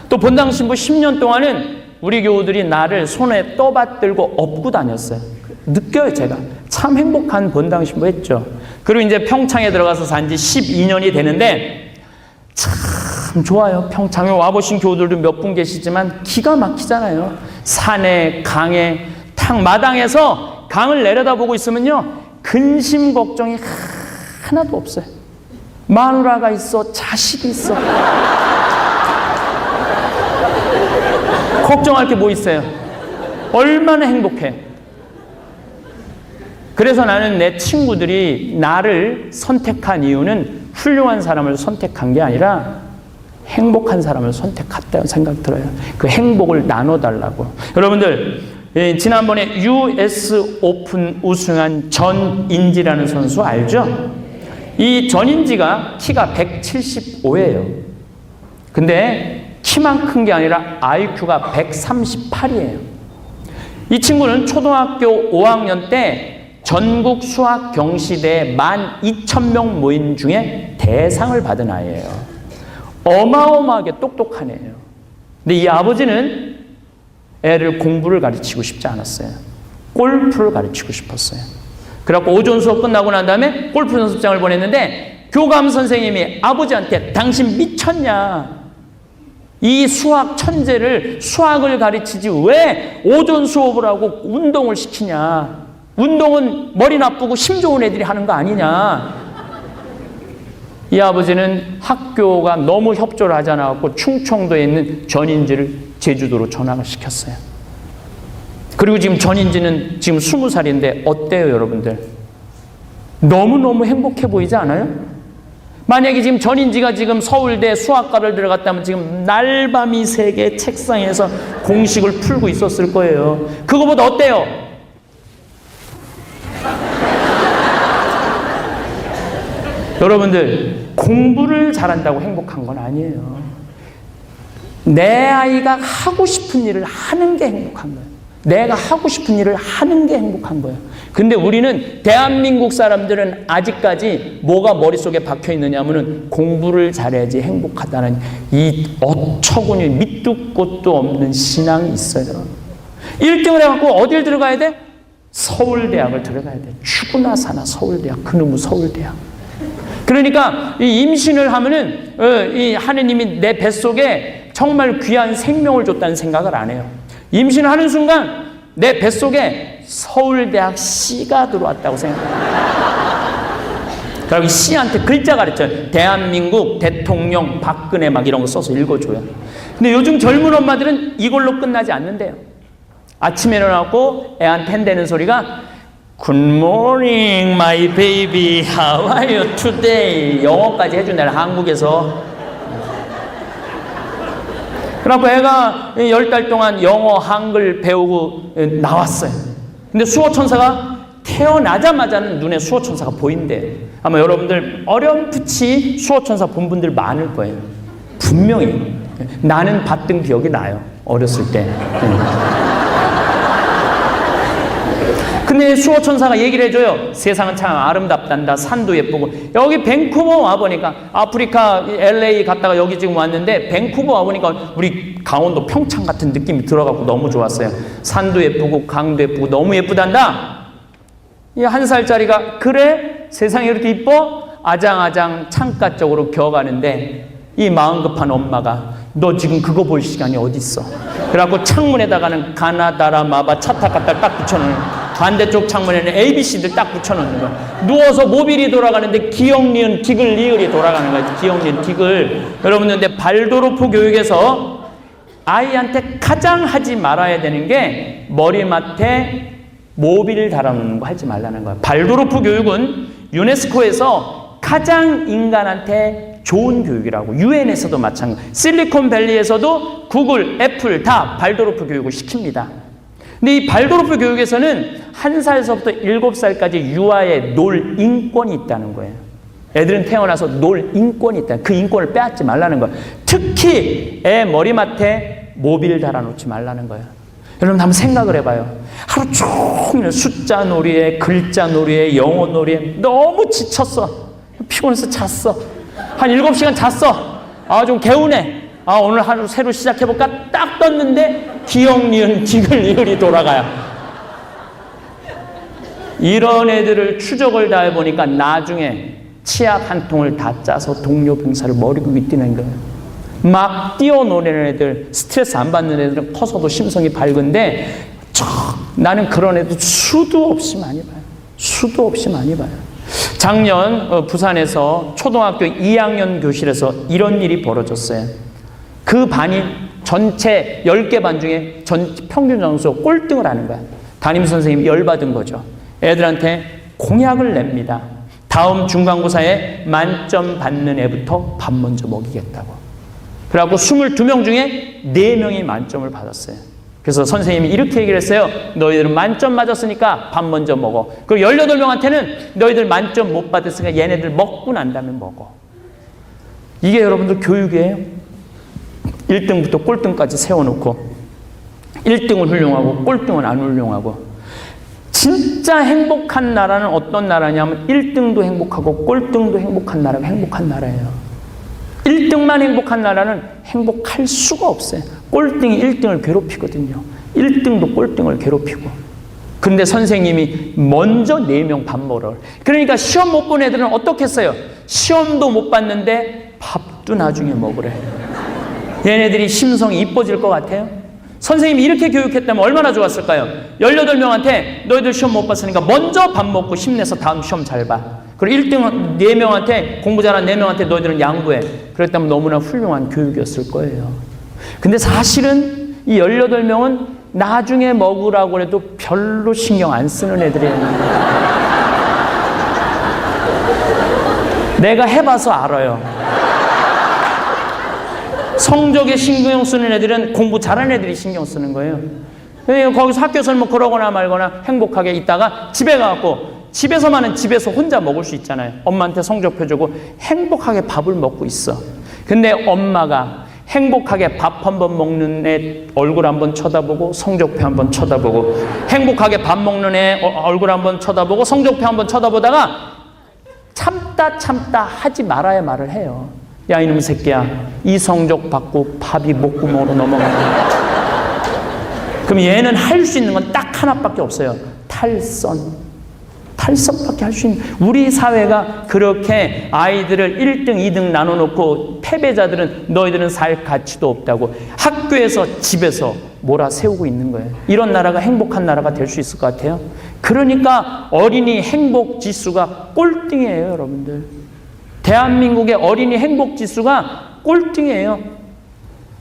또 본당 신부 10년 동안은 우리 교우들이 나를 손에 떠받들고 업고 다녔어요. 느껴요, 제가. 참 행복한 본당 신부 했죠. 그리고 이제 평창에 들어가서 산 지 12년이 되는데 참 좋아요. 평창에 와보신 교우들도 몇 분 계시지만 기가 막히잖아요. 산에 강에 탕 마당에서 강을 내려다보고 있으면요 근심 걱정이 하나도 없어요. 마누라가 있어, 자식이 있어. 걱정할 게 뭐 있어요? 얼마나 행복해. 그래서 나는 내 친구들이 나를 선택한 이유는 훌륭한 사람을 선택한 게 아니라 행복한 사람을 선택했다고 생각 들어요. 그 행복을 나눠달라고. 여러분들 지난번에 US 오픈 우승한 전인지라는 선수 알죠? 이 전인지가 키가 175예요. 근데 키만 큰 게 아니라 IQ가 138이에요. 이 친구는 초등학교 5학년 때 전국 수학 경시대에 12,000명 모임 중에 대상을 받은 아이예요. 어마어마하게 똑똑한 애예요. 근데 이 아버지는 애를 공부를 가르치고 싶지 않았어요. 골프를 가르치고 싶었어요. 그래갖고 오전 수업 끝나고 난 다음에 골프 연습장을 보냈는데 교감 선생님이 아버지한테 당신 미쳤냐? 이 수학 천재를 수학을 가르치지 왜 오전 수업을 하고 운동을 시키냐? 운동은 머리 나쁘고 힘 좋은 애들이 하는 거 아니냐? 이 아버지는 학교가 너무 협조를 하지 않아서 충청도에 있는 전인지를 제주도로 전학을 시켰어요. 그리고 지금 전인지는 지금 20살인데 어때요, 여러분들? 너무너무 행복해 보이지 않아요? 만약에 지금 전인지가 지금 서울대 수학과를 들어갔다면 지금 날밤이 새게 책상에서 공식을 풀고 있었을 거예요. 그거보다 어때요? 여러분들, 공부를 잘한다고 행복한 건 아니에요. 내 아이가 하고 싶은 일을 하는 게 행복한 거예요. 내가 하고 싶은 일을 하는 게 행복한 거예요. 근데 우리는, 대한민국 사람들은 아직까지 뭐가 머릿속에 박혀 있느냐 하면은 공부를 잘해야지 행복하다는 이 어처구니 밑도 끝도 없는 신앙이 있어요. 1등을 해갖고 어딜 들어가야 돼? 서울대학을 들어가야 돼. 죽으나 사나 서울대학, 그놈의 서울대학. 그러니까 이 임신을 하면은 이 하느님이 내 뱃속에 정말 귀한 생명을 줬다는 생각을 안 해요. 임신을 하는 순간 내 뱃속에 서울대학 C가 들어왔다고 생각해요. 그리고 C한테 글자 가르쳐요. 대한민국 대통령 박근혜 막 이런 거 써서 읽어줘요. 근데 요즘 젊은 엄마들은 이걸로 끝나지 않는데요. 아침에 일어나고 애한테 핸대는 소리가 Good morning, my baby. How are you today? 영어까지 해준다. 한국에서. 그래갖고 애가 10달 동안 영어, 한글 배우고 나왔어요. 근데 수호천사가 태어나자마자는 눈에 수호천사가 보인대요. 아마 여러분들 어렴풋이 수호천사 본 분들 많을 거예요. 분명히. 나는 봤던 기억이 나요. 어렸을 때. 근데 수호천사가 얘기를 해줘요. 세상은 참 아름답단다. 산도 예쁘고. 여기 밴쿠버 와보니까, 아프리카 LA 갔다가 여기 지금 왔는데 밴쿠버 와보니까 우리 강원도 평창 같은 느낌이 들어가고 너무 좋았어요. 산도 예쁘고 강도 예쁘고 너무 예쁘단다. 이 1살짜리가 그래? 세상이 이렇게 이뻐? 아장아장 창가 쪽으로 기어가는데 이 마음 급한 엄마가 너 지금 그거 볼 시간이 어딨어? 그래갖고 창문에다가는 가나다라 마바 차타카타 딱 붙여놓는 거야. 반대쪽 창문에는 ABC들 딱 붙여놓는 거야. 누워서 모빌이 돌아가는데 기역, 니은, 디귿, 리을이 돌아가는 거야. 기역, 니은, 디귿. 여러분들, 근데 발도르프 교육에서 아이한테 가장 하지 말아야 되는 게 머리맡에 모빌을 달아놓는 거 하지 말라는 거야. 발도르프 교육은 유네스코에서 가장 인간한테 좋은 교육이라고. 유엔에서도 마찬가지. 실리콘밸리에서도 구글, 애플 다 발도르프 교육을 시킵니다. 근데 이 발도르프 교육에서는 1살서부터 7살까지 유아의 놀 인권이 있다는 거예요. 애들은 태어나서 놀 인권이 있다. 그 인권을 빼앗지 말라는 거예요. 특히 애 머리맡에 모빌 달아놓지 말라는 거예요. 여러분 한번 생각을 해봐요. 하루 종일 숫자 놀이에, 글자 놀이에, 영어 놀이에 너무 지쳤어. 피곤해서 잤어. 한 7시간 잤어. 아, 좀 개운해. 아, 오늘 하루 새로 시작해볼까? 딱 떴는데 기역, 니은, 디귿, 리을이 돌아가요. 이런 애들을 추적을 다 해보니까 나중에 치약 한 통을 다 짜서 동료 병사를 머리 긁고 뛰는 거예요. 막 뛰어노는 애들, 스트레스 안 받는 애들은 커서도 심성이 밝은데 나는 그런 애들 수도 없이 많이 봐요. 수도 없이 많이 봐요. 작년 부산에서 초등학교 2학년 교실에서 이런 일이 벌어졌어요. 그 반이 전체 10개 반 중에 평균 점수 꼴등을 하는 거야. 담임선생님이 열받은 거죠. 애들한테 공약을 냅니다. 다음 중간고사에 만점 받는 애부터 밥 먼저 먹이겠다고. 그래갖고 22명 중에 4명이 만점을 받았어요. 그래서 선생님이 이렇게 얘기를 했어요. 너희들은 만점 맞았으니까 밥 먼저 먹어. 그리고 18명한테는 너희들 만점 못 받았으니까 얘네들 먹고 난 다음에 먹어. 이게 여러분들 교육이에요. 1등부터 꼴등까지 세워놓고 1등은 훌륭하고 꼴등은 안 훌륭하고. 진짜 행복한 나라는 어떤 나라냐면 1등도 행복하고 꼴등도 행복한 나라가 행복한 나라예요. 1등만 행복한 나라는 행복할 수가 없어요. 꼴등이 1등을 괴롭히거든요. 1등도 꼴등을 괴롭히고. 그런데 선생님이 먼저 4명 밥 먹으라. 그러니까 시험 못 본 애들은 어떻게 했어요? 시험도 못 봤는데 밥도 나중에 먹으래. 얘네들이 심성이 이뻐질 것 같아요? 선생님이 이렇게 교육했다면 얼마나 좋았을까요? 18명한테 너희들 시험 못 봤으니까 먼저 밥 먹고 힘내서 다음 시험 잘 봐. 그리고 1등 4명한테, 공부 잘한 4명한테 너희들은 양보해. 그랬다면 너무나 훌륭한 교육이었을 거예요. 근데 사실은 이 18명은 나중에 먹으라고 해도 별로 신경 안 쓰는 애들이에요. 내가 해봐서 알아요. 성적에 신경 쓰는 애들은 공부 잘하는 애들이 신경 쓰는 거예요. 거기서 학교에서는 뭐 그러거나 말거나 행복하게 있다가 집에 가갖고, 집에서만은 집에서 혼자 먹을 수 있잖아요. 엄마한테 성적표 주고 행복하게 밥을 먹고 있어. 근데 엄마가 행복하게 밥 한 번 먹는 애 얼굴 한번 쳐다보고 성적표 한번 쳐다보고, 행복하게 밥 먹는 애 얼굴 한번 쳐다보고 성적표 한번 쳐다보다가 참다 하지 말아야 말을 해요. 야, 이놈 새끼야, 이 성적 받고 밥이 목구멍으로 넘어간다. 그럼 얘는 할 수 있는 건 딱 하나밖에 없어요. 탈선밖에 할 수 있는. 우리 사회가 그렇게 아이들을 1등, 2등 나눠놓고 패배자들은 너희들은 살 가치도 없다고 학교에서 집에서 몰아세우고 있는 거예요. 이런 나라가 행복한 나라가 될 수 있을 것 같아요? 그러니까 어린이 행복 지수가 꼴등이에요, 여러분들. 대한민국의 어린이 행복 지수가 꼴등이에요.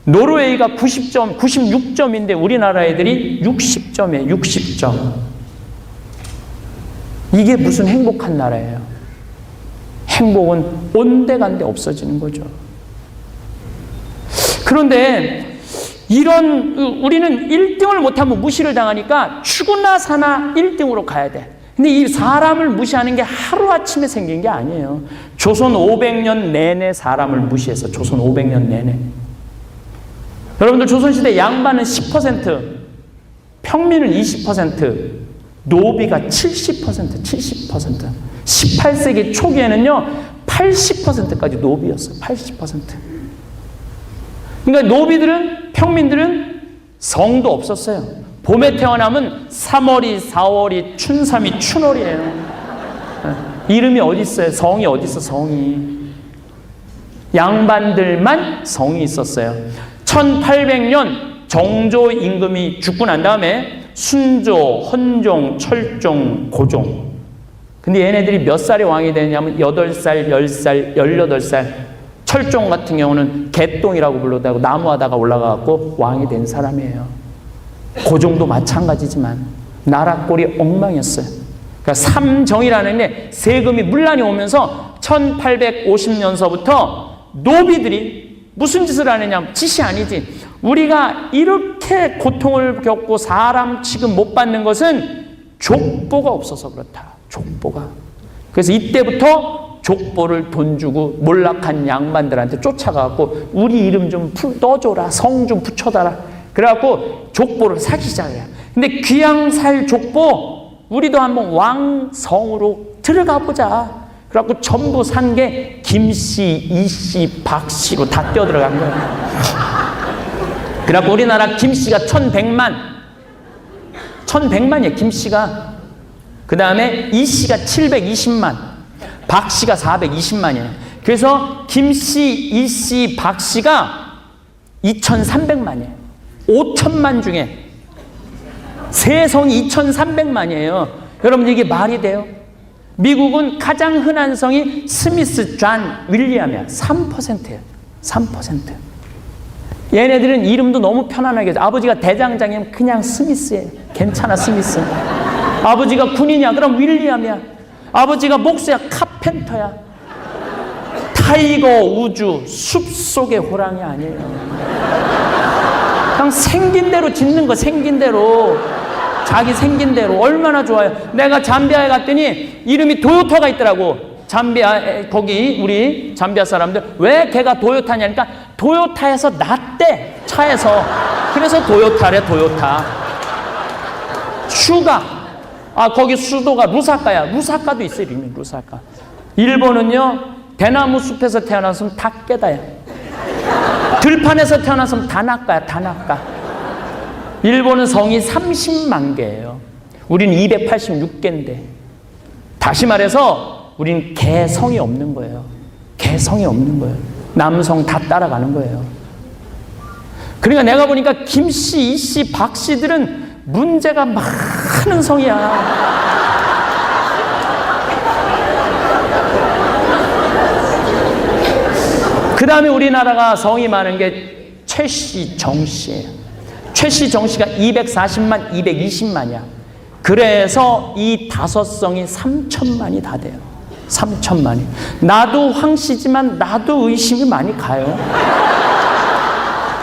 노르웨이가 90점, 96점인데 우리나라 애들이 60점이에요. 60점. 이게 무슨 행복한 나라예요? 행복은 온데간데 없어지는 거죠. 그런데 우리는 1등을 못하면 무시를 당하니까 죽으나 사나 1등으로 가야 돼. 근데 이 사람을 무시하는 게 하루아침에 생긴 게 아니에요. 조선 500년 내내 사람을 무시해서, 조선 500년 내내. 여러분들 조선시대 양반은 10%, 평민은 20%, 노비가 70%. 18세기 초기에는요, 80%까지 노비였어요. 80%. 그러니까 노비들은, 평민들은 성도 없었어요. 봄에 태어나면 3월이 4월이 춘삼이 춘월이에요. 이름이 어디 있어요? 성이 어디 있어? 성이. 양반들만 성이 있었어요. 1800년 정조 임금이 죽고 난 다음에 순조, 헌종, 철종, 고종. 근데 얘네들이 몇 살에 왕이 되냐면 8살, 10살, 18살. 철종 같은 경우는 개똥이라고 불러다고 나무하다가 올라가고 왕이 된 사람이에요. 고종도 마찬가지지만 나라 꼴이 엉망이었어요. 그러니까 삼정이라는 게 세금이 문란이 오면서 1850년서부터 노비들이 무슨 짓을 하느냐, 짓이 아니지. 우리가 이렇게 고통을 겪고 사람 취급 못 받는 것은 족보가 없어서 그렇다. 족보가. 그래서 이때부터 족보를 돈 주고 몰락한 양반들한테 쫓아가고 우리 이름 좀 떠줘라, 성 좀 붙여달라. 그래갖고 족보를 사기 시작해요. 근데 귀양 살 족보, 우리도 한번 왕성으로 들어가 보자. 그래갖고 전부 산 게 김씨, 이씨, 박씨로 다 뛰어들어간 거예요. 그래갖고 우리나라 김씨가 1100만이에요, 김씨가. 그 다음에 이씨가 720만, 박씨가 420만이에요. 그래서 김씨, 이씨, 박씨가 2300만이에요. 5천만 중에 세성이 2300만이에요. 여러분, 이게 말이 돼요? 미국은 가장 흔한 성이 스미스, 존, 윌리엄이야. 3%예요. 3%. 얘네들은 이름도 너무 편안하게 해서 아버지가 대장장이면 그냥 스미스예요. 괜찮아, 스미스. 아버지가 군인이야. 그럼 윌리엄이야. 아버지가 목수야. 카펜터야. 타이거 우주, 숲속의 호랑이 아니에요. 그냥 생긴 대로 짓는 거, 생긴 대로. 자기 생긴 대로. 얼마나 좋아요. 내가 잠비아에 갔더니 이름이 도요타가 있더라고. 잠비아, 거기 우리 잠비아 사람들 왜 걔가 도요타냐니까 도요타에서 났대, 차에서. 그래서 도요타래, 도요타. 슈가, 거기 수도가 루사카야. 루사카도 있어요, 이름이. 루사카. 일본은요, 대나무 숲에서 태어났으면 다 깨다야. 들판에서 태어났으면 다 낚아야, 다 낚아. 일본은 성이 30만 개예요. 우리는 286개인데. 다시 말해서 우리는 개성이 없는 거예요. 개성이 없는 거예요. 남성 다 따라가는 거예요. 그러니까 내가 보니까 김씨, 이씨, 박씨들은 문제가 많은 성이야. 그 다음에 우리나라가 성이 많은 게 최씨, 정씨예요. 최씨, 정씨가 240만, 220만이야. 그래서 이 5성이 3천만이 다 돼요. 3천만이. 나도 황씨지만 나도 의심이 많이 가요.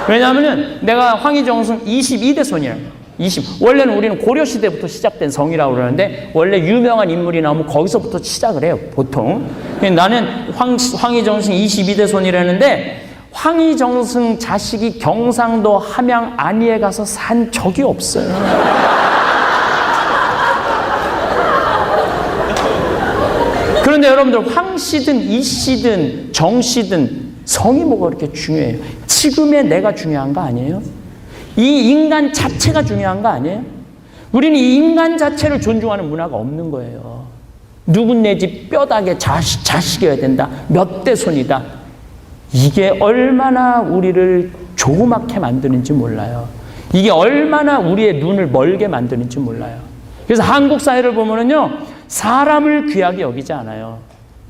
왜냐하면 내가 황희정승 22대 손이에요. 20. 원래는 우리는 고려시대부터 시작된 성이라고 그러는데 원래 유명한 인물이 나오면 거기서부터 시작을 해요, 보통. 나는 황희정승 22대 손이라는데 황희정승 자식이 경상도 함양 안위에 가서 산 적이 없어요. 그런데 여러분들 황씨든 이씨든 정씨든 성이 뭐가 그렇게 중요해요? 지금의 내가 중요한 거 아니에요? 이 인간 자체가 중요한 거 아니에요? 우리는 이 인간 자체를 존중하는 문화가 없는 거예요. 누군 내 집 뼈다귀 자식이어야 된다. 몇 대 손이다. 이게 얼마나 우리를 조그맣게 만드는지 몰라요. 이게 얼마나 우리의 눈을 멀게 만드는지 몰라요. 그래서 한국 사회를 보면은요, 사람을 귀하게 여기지 않아요.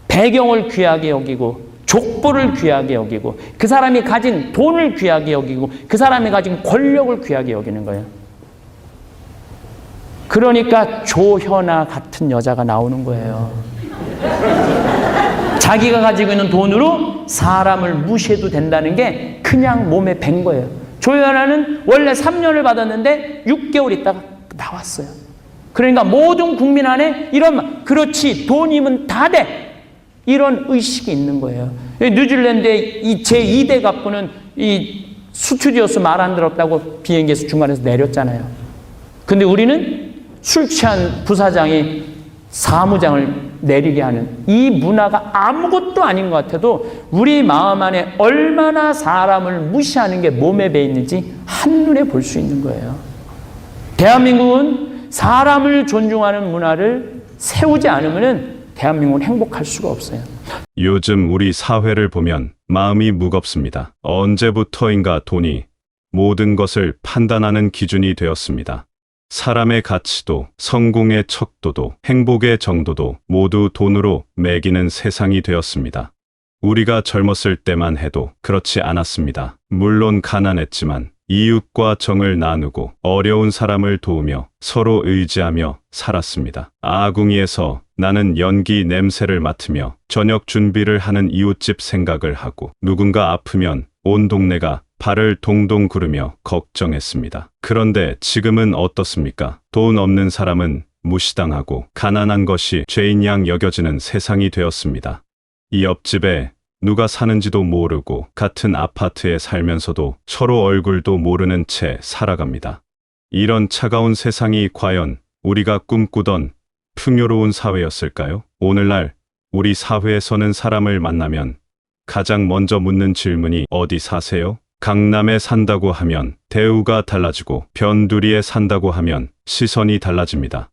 배경을 귀하게 여기고, 족보를 귀하게 여기고, 그 사람이 가진 돈을 귀하게 여기고, 그 사람이 가진 권력을 귀하게 여기는 거예요. 그러니까 조현아 같은 여자가 나오는 거예요. 자기가 가지고 있는 돈으로 사람을 무시해도 된다는 게 그냥 몸에 밴 거예요. 조현아는 원래 3년을 받았는데 6개월 있다가 나왔어요. 그러니까 모든 국민 안에 이런, 그렇지, 돈이면 다 돼, 이런 의식이 있는 거예요. 뉴질랜드의 이 제2대 갑부는 이 스튜디오스 말 안 들었다고 비행기에서 중간에서 내렸잖아요. 근데 우리는 술 취한 부사장이 사무장을 내리게 하는 이 문화가 아무것도 아닌 것 같아도 우리 마음 안에 얼마나 사람을 무시하는 게 몸에 배 있는지 한눈에 볼 수 있는 거예요. 대한민국은 사람을 존중하는 문화를 세우지 않으면 대한민국은 행복할 수가 없어요. 요즘 우리 사회를 보면 마음이 무겁습니다. 언제부터인가 돈이 모든 것을 판단하는 기준이 되었습니다. 사람의 가치도, 성공의 척도도, 행복의 정도도 모두 돈으로 매기는 세상이 되었습니다. 우리가 젊었을 때만 해도 그렇지 않았습니다. 물론 가난했지만 이웃과 정을 나누고 어려운 사람을 도우며 서로 의지하며 살았습니다. 아궁이에서 나는 연기 냄새를 맡으며 저녁 준비를 하는 이웃집 생각을 하고 누군가 아프면 온 동네가 발을 동동 구르며 걱정했습니다. 그런데 지금은 어떻습니까? 돈 없는 사람은 무시당하고 가난한 것이 죄인 양 여겨지는 세상이 되었습니다. 이 옆집에 누가 사는지도 모르고 같은 아파트에 살면서도 서로 얼굴도 모르는 채 살아갑니다. 이런 차가운 세상이 과연 우리가 꿈꾸던 풍요로운 사회였을까요? 오늘날 우리 사회에서는 사람을 만나면 가장 먼저 묻는 질문이 어디 사세요? 강남에 산다고 하면 대우가 달라지고 변두리에 산다고 하면 시선이 달라집니다.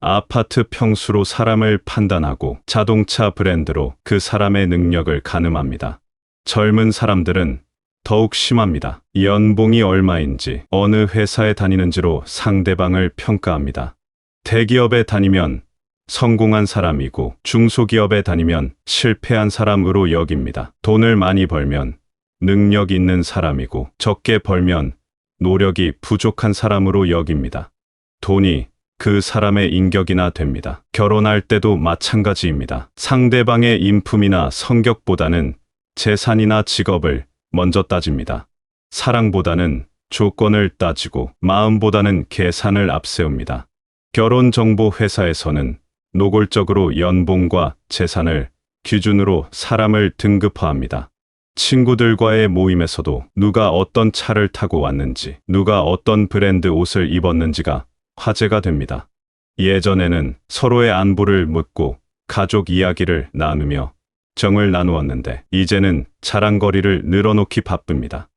아파트 평수로 사람을 판단하고 자동차 브랜드로 그 사람의 능력을 가늠합니다. 젊은 사람들은 더욱 심합니다. 연봉이 얼마인지, 어느 회사에 다니는지로 상대방을 평가합니다. 대기업에 다니면 성공한 사람이고 중소기업에 다니면 실패한 사람으로 여깁니다. 돈을 많이 벌면 능력 있는 사람이고 적게 벌면 노력이 부족한 사람으로 여깁니다. 돈이 그 사람의 인격이나 됩니다. 결혼할 때도 마찬가지입니다. 상대방의 인품이나 성격보다는 재산이나 직업을 먼저 따집니다. 사랑보다는 조건을 따지고 마음보다는 계산을 앞세웁니다. 결혼정보회사에서는 노골적으로 연봉과 재산을 기준으로 사람을 등급화합니다. 친구들과의 모임에서도 누가 어떤 차를 타고 왔는지, 누가 어떤 브랜드 옷을 입었는지가 화제가 됩니다. 예전에는 서로의 안부를 묻고 가족 이야기를 나누며 정을 나누었는데 이제는 자랑거리를 늘어놓기 바쁩니다.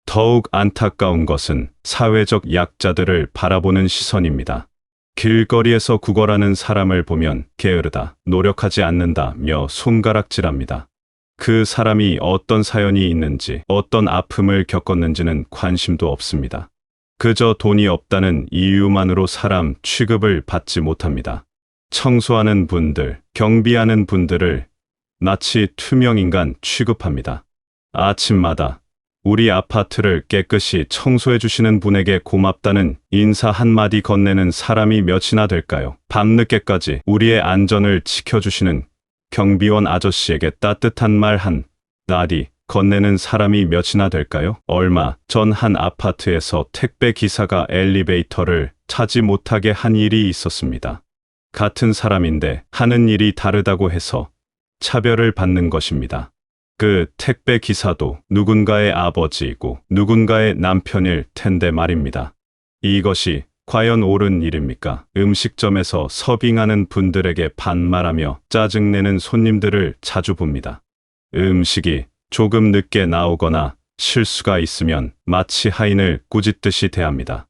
더욱 안타까운 것은 사회적 약자들을 바라보는 시선입니다. 길거리에서 구걸하는 사람을 보면 게으르다, 노력하지 않는다며 손가락질합니다. 그 사람이 어떤 사연이 있는지, 어떤 아픔을 겪었는지는 관심도 없습니다. 그저 돈이 없다는 이유만으로 사람 취급을 받지 못합니다. 청소하는 분들, 경비하는 분들을 마치 투명인간 취급합니다. 아침마다 우리 아파트를 깨끗이 청소해 주시는 분에게 고맙다는 인사 한마디 건네는 사람이 몇이나 될까요? 밤늦게까지 우리의 안전을 지켜주시는 경비원 아저씨에게 따뜻한 말 한 마디 건네는 사람이 몇이나 될까요? 얼마 전 한 아파트에서 택배 기사가 엘리베이터를 타지 못하게 한 일이 있었습니다. 같은 사람인데 하는 일이 다르다고 해서 차별을 받는 것입니다. 그 택배 기사도 누군가의 아버지이고 누군가의 남편일 텐데 말입니다. 이것이 과연 옳은 일입니까? 음식점에서 서빙하는 분들에게 반말하며 짜증내는 손님들을 자주 봅니다. 음식이 조금 늦게 나오거나 실수가 있으면 마치 하인을 꾸짖듯이 대합니다.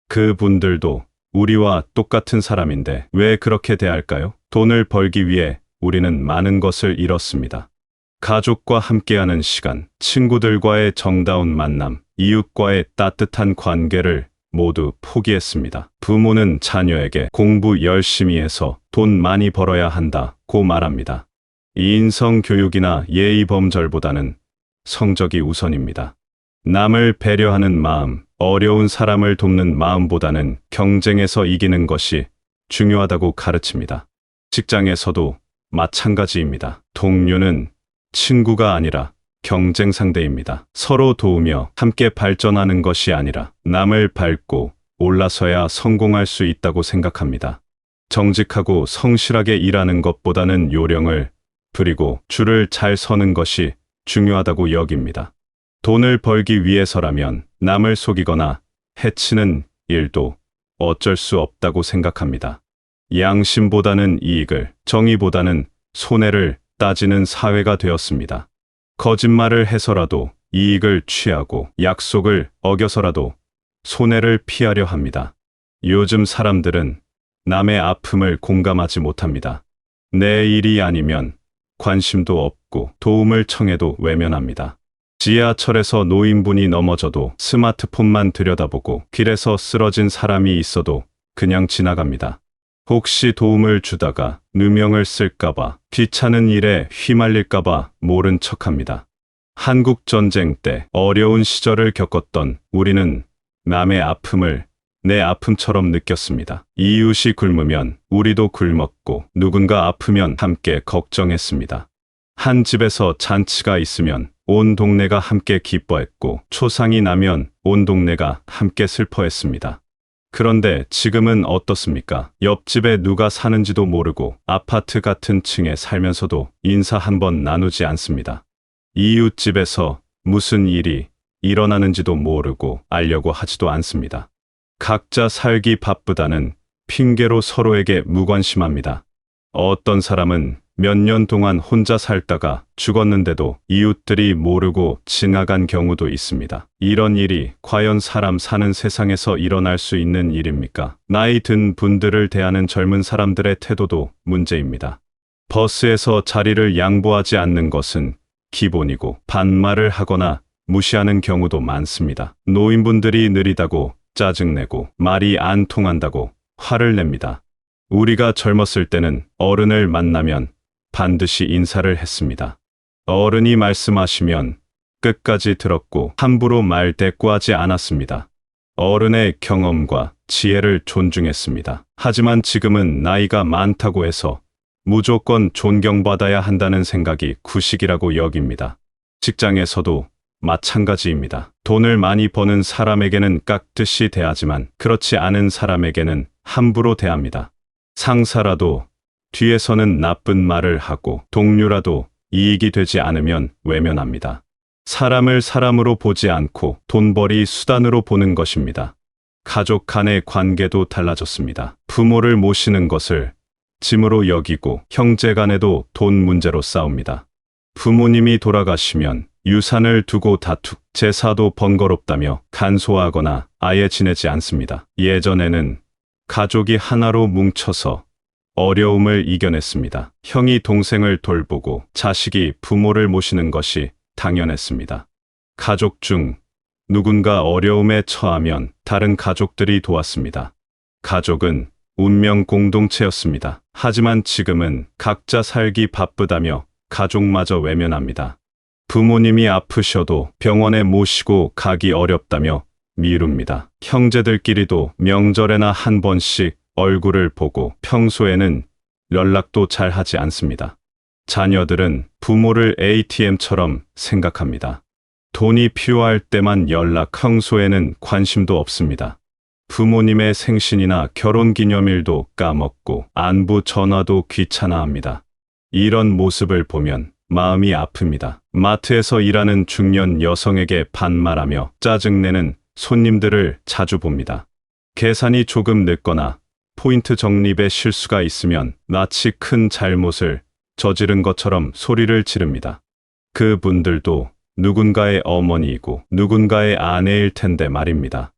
그분들도 우리와 똑같은 사람인데 왜 그렇게 대할까요? 돈을 벌기 위해 우리는 많은 것을 잃었습니다. 가족과 함께하는 시간, 친구들과의 정다운 만남, 이웃과의 따뜻한 관계를 모두 포기했습니다. 부모는 자녀에게 공부 열심히 해서 돈 많이 벌어야 한다고 말합니다. 인성 교육이나 예의 범절보다는 성적이 우선입니다. 남을 배려하는 마음, 어려운 사람을 돕는 마음보다는 경쟁에서 이기는 것이 중요하다고 가르칩니다. 직장에서도 마찬가지입니다. 동료는 친구가 아니라 경쟁 상대입니다. 서로 도우며 함께 발전하는 것이 아니라 남을 밟고 올라서야 성공할 수 있다고 생각합니다. 정직하고 성실하게 일하는 것보다는 요령을 부리고 줄을 잘 서는 것이 중요하다고 여깁니다. 돈을 벌기 위해서라면 남을 속이거나 해치는 일도 어쩔 수 없다고 생각합니다. 양심보다는 이익을, 정의보다는 손해를 따지는 사회가 되었습니다. 거짓말을 해서라도 이익을 취하고 약속을 어겨서라도 손해를 피하려 합니다. 요즘 사람들은 남의 아픔을 공감하지 못합니다. 내 일이 아니면 관심도 없고 도움을 청해도 외면합니다. 지하철에서 노인분이 넘어져도 스마트폰만 들여다보고 길에서 쓰러진 사람이 있어도 그냥 지나갑니다. 혹시 도움을 주다가 누명을 쓸까봐, 귀찮은 일에 휘말릴까봐 모른 척합니다. 한국전쟁 때 어려운 시절을 겪었던 우리는 남의 아픔을 내 아픔처럼 느꼈습니다. 이웃이 굶으면 우리도 굶었고 누군가 아프면 함께 걱정했습니다. 한 집에서 잔치가 있으면 온 동네가 함께 기뻐했고 초상이 나면 온 동네가 함께 슬퍼했습니다. 그런데 지금은 어떻습니까? 옆집에 누가 사는지도 모르고 아파트 같은 층에 살면서도 인사 한번 나누지 않습니다. 이웃집에서 무슨 일이 일어나는지도 모르고 알려고 하지도 않습니다. 각자 살기 바쁘다는 핑계로 서로에게 무관심합니다. 어떤 사람은 몇 년 동안 혼자 살다가 죽었는데도 이웃들이 모르고 지나간 경우도 있습니다. 이런 일이 과연 사람 사는 세상에서 일어날 수 있는 일입니까? 나이 든 분들을 대하는 젊은 사람들의 태도도 문제입니다. 버스에서 자리를 양보하지 않는 것은 기본이고 반말을 하거나 무시하는 경우도 많습니다. 노인분들이 느리다고 짜증내고 말이 안 통한다고 화를 냅니다. 우리가 젊었을 때는 어른을 만나면 반드시 인사를 했습니다. 어른이 말씀하시면 끝까지 들었고 함부로 말 대꾸하지 않았습니다. 어른의 경험과 지혜를 존중했습니다. 하지만 지금은 나이가 많다고 해서 무조건 존경받아야 한다는 생각이 구식이라고 여깁니다. 직장에서도 마찬가지입니다. 돈을 많이 버는 사람에게는 깍듯이 대하지만 그렇지 않은 사람에게는 함부로 대합니다. 상사라도 뒤에서는 나쁜 말을 하고 동료라도 이익이 되지 않으면 외면합니다. 사람을 사람으로 보지 않고 돈벌이 수단으로 보는 것입니다. 가족 간의 관계도 달라졌습니다. 부모를 모시는 것을 짐으로 여기고 형제 간에도 돈 문제로 싸웁니다. 부모님이 돌아가시면 유산을 두고 다투고 제사도 번거롭다며 간소화하거나 아예 지내지 않습니다. 예전에는 가족이 하나로 뭉쳐서 어려움을 이겨냈습니다. 형이 동생을 돌보고 자식이 부모를 모시는 것이 당연했습니다. 가족 중 누군가 어려움에 처하면 다른 가족들이 도왔습니다. 가족은 운명 공동체였습니다. 하지만 지금은 각자 살기 바쁘다며 가족마저 외면합니다. 부모님이 아프셔도 병원에 모시고 가기 어렵다며 미룹니다. 형제들끼리도 명절에나 한 번씩 얼굴을 보고 평소에는 연락도 잘 하지 않습니다. 자녀들은 부모를 ATM처럼 생각합니다. 돈이 필요할 때만 연락, 평소에는 관심도 없습니다. 부모님의 생신이나 결혼기념일도 까먹고 안부 전화도 귀찮아합니다. 이런 모습을 보면 마음이 아픕니다. 마트에서 일하는 중년 여성에게 반말하며 짜증내는 손님들을 자주 봅니다. 계산이 조금 늦거나 포인트 적립에 실수가 있으면 마치 큰 잘못을 저지른 것처럼 소리를 지릅니다. 그분들도 누군가의 어머니이고 누군가의 아내일 텐데 말입니다.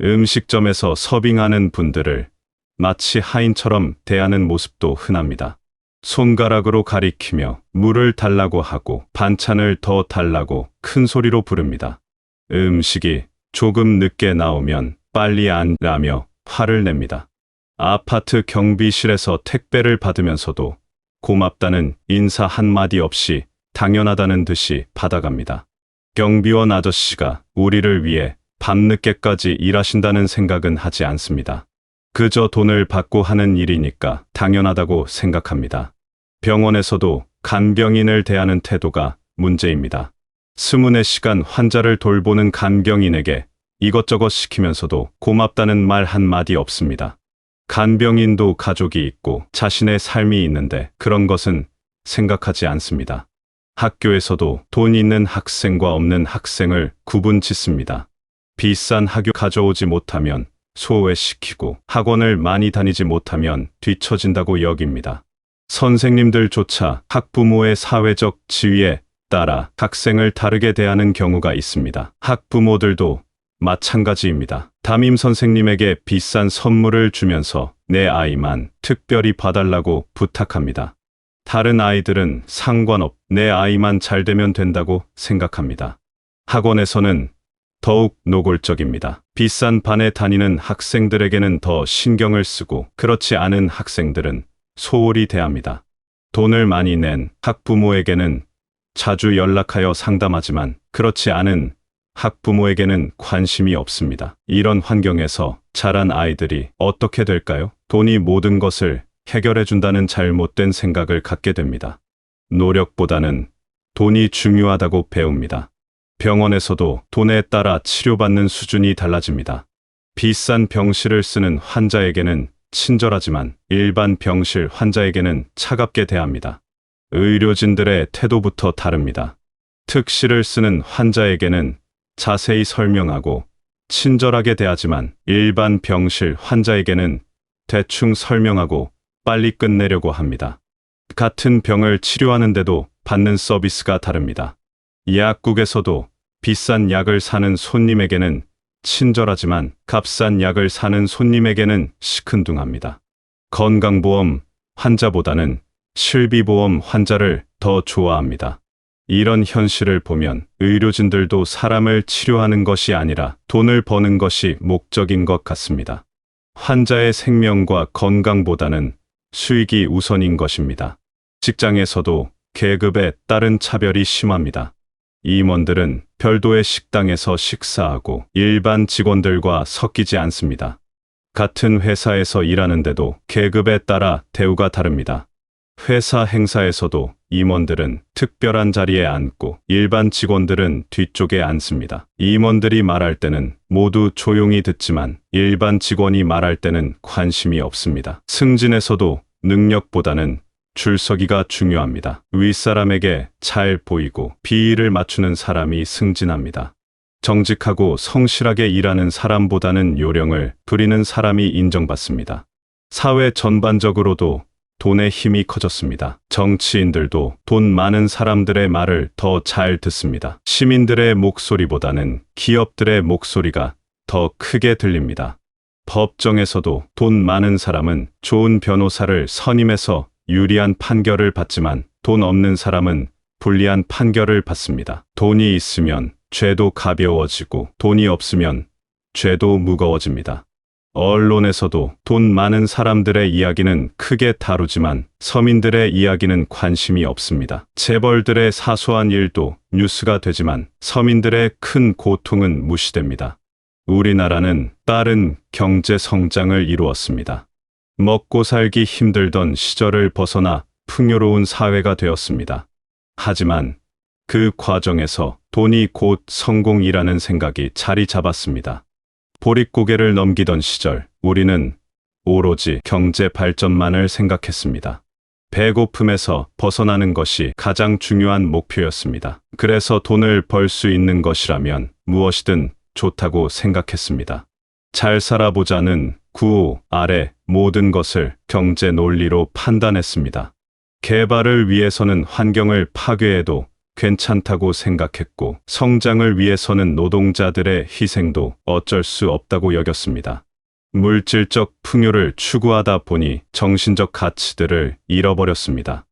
음식점에서 서빙하는 분들을 마치 하인처럼 대하는 모습도 흔합니다. 손가락으로 가리키며 물을 달라고 하고 반찬을 더 달라고 큰 소리로 부릅니다. 음식이 조금 늦게 나오면 빨리 안 라며 화를 냅니다. 아파트 경비실에서 택배를 받으면서도 고맙다는 인사 한마디 없이 당연하다는 듯이 받아갑니다. 경비원 아저씨가 우리를 위해 밤늦게까지 일하신다는 생각은 하지 않습니다. 그저 돈을 받고 하는 일이니까 당연하다고 생각합니다. 병원에서도 간병인을 대하는 태도가 문제입니다. 24시간 환자를 돌보는 간병인에게 이것저것 시키면서도 고맙다는 말 한마디 없습니다. 간병인도 가족이 있고 자신의 삶이 있는데 그런 것은 생각하지 않습니다. 학교에서도 돈 있는 학생과 없는 학생을 구분 짓습니다. 비싼 학교 가져오지 못하면 소외시키고 학원을 많이 다니지 못하면 뒤처진다고 여깁니다. 선생님들조차 학부모의 사회적 지위에 따라 학생을 다르게 대하는 경우가 있습니다. 학부모들도 마찬가지입니다. 담임 선생님에게 비싼 선물을 주면서 내 아이만 특별히 봐달라고 부탁합니다. 다른 아이들은 상관없, 내 아이만 잘 되면 된다고 생각합니다. 학원에서는 더욱 노골적입니다. 비싼 반에 다니는 학생들에게는 더 신경을 쓰고 그렇지 않은 학생들은 소홀히 대합니다. 돈을 많이 낸 학부모에게는 자주 연락하여 상담하지만 그렇지 않은 학부모에게는 관심이 없습니다. 이런 환경에서 자란 아이들이 어떻게 될까요? 돈이 모든 것을 해결해준다는 잘못된 생각을 갖게 됩니다. 노력보다는 돈이 중요하다고 배웁니다. 병원에서도 돈에 따라 치료받는 수준이 달라집니다. 비싼 병실을 쓰는 환자에게는 친절하지만 일반 병실 환자에게는 차갑게 대합니다. 의료진들의 태도부터 다릅니다. 특실을 쓰는 환자에게는 자세히 설명하고 친절하게 대하지만 일반 병실 환자에게는 대충 설명하고 빨리 끝내려고 합니다. 같은 병을 치료하는데도 받는 서비스가 다릅니다. 약국에서도 비싼 약을 사는 손님에게는 친절하지만 값싼 약을 사는 손님에게는 시큰둥합니다. 건강보험 환자보다는 실비보험 환자를 더 좋아합니다. 이런 현실을 보면 의료진들도 사람을 치료하는 것이 아니라 돈을 버는 것이 목적인 것 같습니다. 환자의 생명과 건강보다는 수익이 우선인 것입니다. 직장에서도 계급에 따른 차별이 심합니다. 임원들은 별도의 식당에서 식사하고 일반 직원들과 섞이지 않습니다. 같은 회사에서 일하는데도 계급에 따라 대우가 다릅니다. 회사 행사에서도 임원들은 특별한 자리에 앉고 일반 직원들은 뒤쪽에 앉습니다. 임원들이 말할 때는 모두 조용히 듣지만 일반 직원이 말할 때는 관심이 없습니다. 승진에서도 능력보다는 줄서기가 중요합니다. 윗사람에게 잘 보이고 비위를 맞추는 사람이 승진합니다. 정직하고 성실하게 일하는 사람보다는 요령을 부리는 사람이 인정받습니다. 사회 전반적으로도 돈의 힘이 커졌습니다. 정치인들도 돈 많은 사람들의 말을 더 잘 듣습니다. 시민들의 목소리보다는 기업들의 목소리가 더 크게 들립니다. 법정에서도 돈 많은 사람은 좋은 변호사를 선임해서 유리한 판결을 받지만 돈 없는 사람은 불리한 판결을 받습니다. 돈이 있으면 죄도 가벼워지고 돈이 없으면 죄도 무거워집니다. 언론에서도 돈 많은 사람들의 이야기는 크게 다루지만 서민들의 이야기는 관심이 없습니다. 재벌들의 사소한 일도 뉴스가 되지만 서민들의 큰 고통은 무시됩니다. 우리나라는 빠른 경제 성장을 이루었습니다. 먹고 살기 힘들던 시절을 벗어나 풍요로운 사회가 되었습니다. 하지만 그 과정에서 돈이 곧 성공이라는 생각이 자리 잡았습니다. 보릿고개를 넘기던 시절 우리는 오로지 경제 발전만을 생각했습니다. 배고픔에서 벗어나는 것이 가장 중요한 목표였습니다. 그래서 돈을 벌 수 있는 것이라면 무엇이든 좋다고 생각했습니다. 잘 살아보자는 구호 아래 모든 것을 경제 논리로 판단했습니다. 개발을 위해서는 환경을 파괴해도 괜찮다고 생각했고, 성장을 위해서는 노동자들의 희생도 어쩔 수 없다고 여겼습니다. 물질적 풍요를 추구하다 보니 정신적 가치들을 잃어버렸습니다.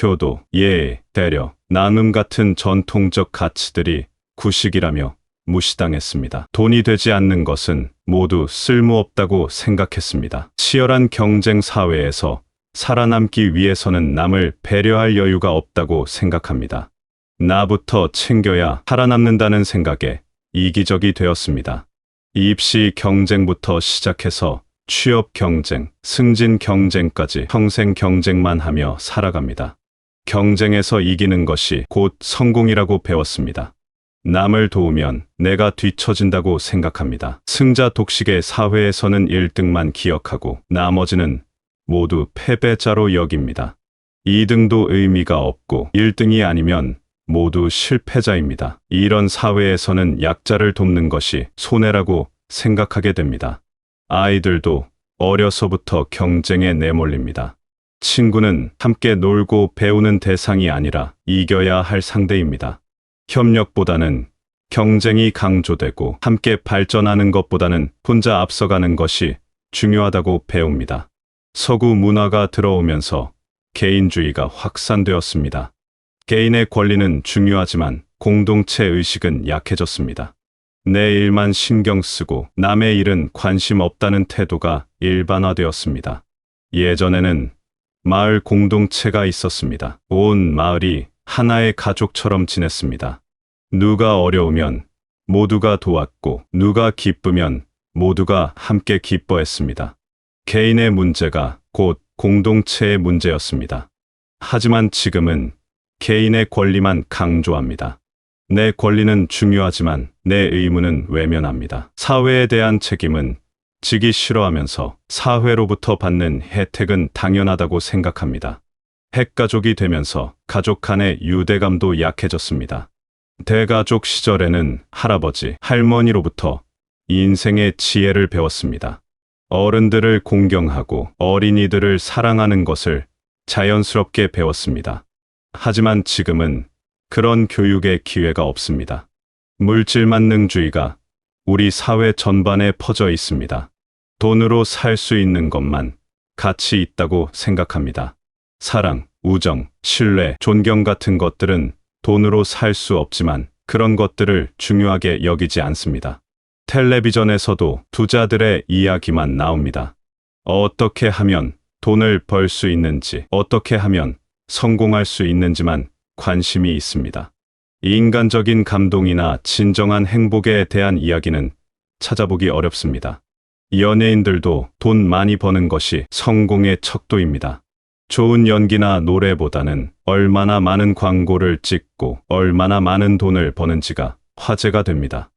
효도, 예의, 배려, 나눔 같은 전통적 가치들이 구식이라며 무시당했습니다. 돈이 되지 않는 것은 모두 쓸모없다고 생각했습니다. 치열한 경쟁 사회에서 살아남기 위해서는 남을 배려할 여유가 없다고 생각합니다. 나부터 챙겨야 살아남는다는 생각에 이기적이 되었습니다. 입시 경쟁부터 시작해서 취업 경쟁, 승진 경쟁까지 평생 경쟁만 하며 살아갑니다. 경쟁에서 이기는 것이 곧 성공이라고 배웠습니다. 남을 도우면 내가 뒤처진다고 생각합니다. 승자 독식의 사회에서는 1등만 기억하고 나머지는 모두 패배자로 여깁니다. 2등도 의미가 없고 1등이 아니면 모두 실패자입니다. 이런 사회에서는 약자를 돕는 것이 손해라고 생각하게 됩니다. 아이들도 어려서부터 경쟁에 내몰립니다. 친구는 함께 놀고 배우는 대상이 아니라 이겨야 할 상대입니다. 협력보다는 경쟁이 강조되고 함께 발전하는 것보다는 혼자 앞서가는 것이 중요하다고 배웁니다. 서구 문화가 들어오면서 개인주의가 확산되었습니다. 개인의 권리는 중요하지만 공동체 의식은 약해졌습니다. 내 일만 신경 쓰고 남의 일은 관심 없다는 태도가 일반화되었습니다. 예전에는 마을 공동체가 있었습니다. 온 마을이 하나의 가족처럼 지냈습니다. 누가 어려우면 모두가 도왔고 누가 기쁘면 모두가 함께 기뻐했습니다. 개인의 문제가 곧 공동체의 문제였습니다. 하지만 지금은 개인의 권리만 강조합니다. 내 권리는 중요하지만 내 의무는 외면합니다. 사회에 대한 책임은 지기 싫어하면서 사회로부터 받는 혜택은 당연하다고 생각합니다. 핵가족이 되면서 가족 간의 유대감도 약해졌습니다. 대가족 시절에는 할아버지, 할머니로부터 인생의 지혜를 배웠습니다. 어른들을 공경하고 어린이들을 사랑하는 것을 자연스럽게 배웠습니다. 하지만 지금은 그런 교육의 기회가 없습니다. 물질만능주의가 우리 사회 전반에 퍼져 있습니다. 돈으로 살 수 있는 것만 가치 있다고 생각합니다. 사랑, 우정, 신뢰, 존경 같은 것들은 돈으로 살 수 없지만 그런 것들을 중요하게 여기지 않습니다. 텔레비전에서도 부자들의 이야기만 나옵니다. 어떻게 하면 돈을 벌 수 있는지, 어떻게 하면 성공할 수 있는지만 관심이 있습니다. 인간적인 감동이나 진정한 행복에 대한 이야기는 찾아보기 어렵습니다. 연예인들도 돈 많이 버는 것이 성공의 척도입니다. 좋은 연기나 노래보다는 얼마나 많은 광고를 찍고 얼마나 많은 돈을 버는지가 화제가 됩니다.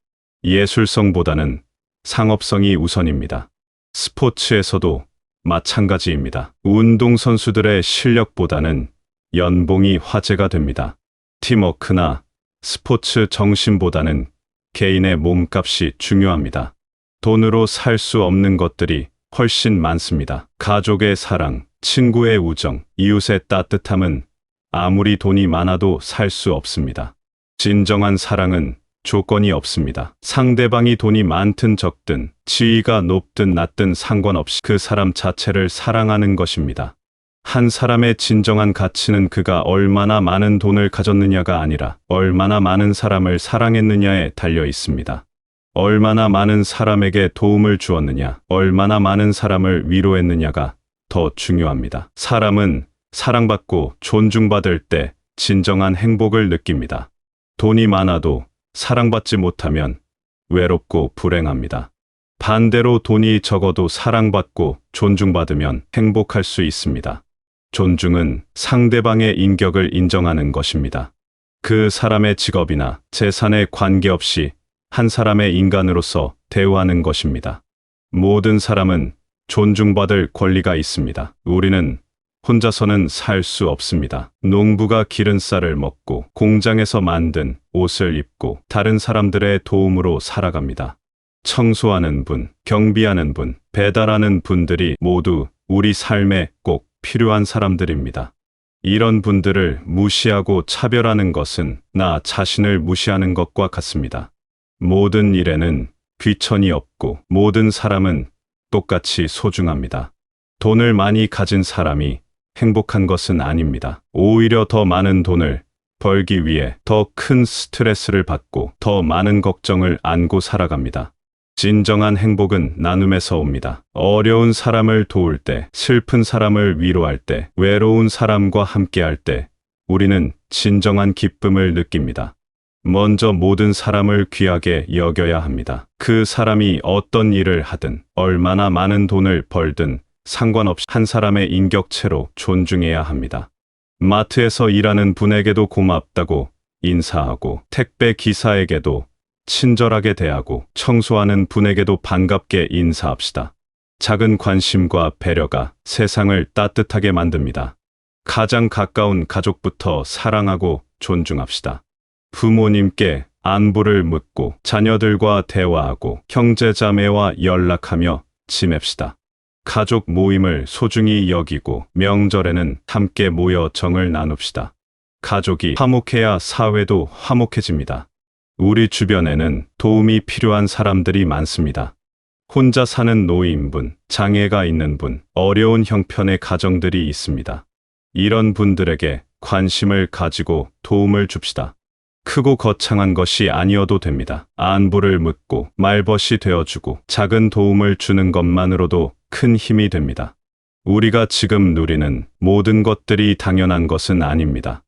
예술성보다는 상업성이 우선입니다. 스포츠에서도 마찬가지입니다. 운동선수들의 실력보다는 연봉이 화제가 됩니다. 팀워크나 스포츠 정신보다는 개인의 몸값이 중요합니다. 돈으로 살 수 없는 것들이 훨씬 많습니다. 가족의 사랑, 친구의 우정, 이웃의 따뜻함은 아무리 돈이 많아도 살 수 없습니다. 진정한 사랑은 조건이 없습니다. 상대방이 돈이 많든 적든, 지위가 높든 낮든 상관없이 그 사람 자체를 사랑하는 것입니다. 한 사람의 진정한 가치는 그가 얼마나 많은 돈을 가졌느냐가 아니라 얼마나 많은 사람을 사랑했느냐에 달려 있습니다. 얼마나 많은 사람에게 도움을 주었느냐, 얼마나 많은 사람을 위로했느냐가 더 중요합니다. 사람은 사랑받고 존중받을 때 진정한 행복을 느낍니다. 돈이 많아도 사랑받지 못하면 외롭고 불행합니다. 반대로 돈이 적어도 사랑받고 존중받으면 행복할 수 있습니다. 존중은 상대방의 인격을 인정하는 것입니다. 그 사람의 직업이나 재산에 관계없이 한 사람의 인간으로서 대우하는 것입니다. 모든 사람은 존중받을 권리가 있습니다. 우리는 혼자서는 살 수 없습니다. 농부가 기른 쌀을 먹고 공장에서 만든 옷을 입고 다른 사람들의 도움으로 살아갑니다. 청소하는 분, 경비하는 분, 배달하는 분들이 모두 우리 삶에 꼭 필요한 사람들입니다. 이런 분들을 무시하고 차별하는 것은 나 자신을 무시하는 것과 같습니다. 모든 일에는 귀천이 없고 모든 사람은 똑같이 소중합니다. 돈을 많이 가진 사람이 행복한 것은 아닙니다. 오히려 더 많은 돈을 벌기 위해 더 큰 스트레스를 받고 더 많은 걱정을 안고 살아갑니다. 진정한 행복은 나눔에서 옵니다. 어려운 사람을 도울 때, 슬픈 사람을 위로할 때, 외로운 사람과 함께할 때, 우리는 진정한 기쁨을 느낍니다. 먼저 모든 사람을 귀하게 여겨야 합니다. 그 사람이 어떤 일을 하든, 얼마나 많은 돈을 벌든, 상관없이 한 사람의 인격체로 존중해야 합니다. 마트에서 일하는 분에게도 고맙다고 인사하고, 택배 기사에게도 친절하게 대하고, 청소하는 분에게도 반갑게 인사합시다. 작은 관심과 배려가 세상을 따뜻하게 만듭니다. 가장 가까운 가족부터 사랑하고 존중합시다. 부모님께 안부를 묻고, 자녀들과 대화하고, 형제자매와 연락하며 지냅시다. 가족 모임을 소중히 여기고, 명절에는 함께 모여 정을 나눕시다. 가족이 화목해야 사회도 화목해집니다. 우리 주변에는 도움이 필요한 사람들이 많습니다. 혼자 사는 노인분, 장애가 있는 분, 어려운 형편의 가정들이 있습니다. 이런 분들에게 관심을 가지고 도움을 줍시다. 크고 거창한 것이 아니어도 됩니다. 안부를 묻고 말벗이 되어주고 작은 도움을 주는 것만으로도 큰 힘이 됩니다. 우리가 지금 누리는 모든 것들이 당연한 것은 아닙니다.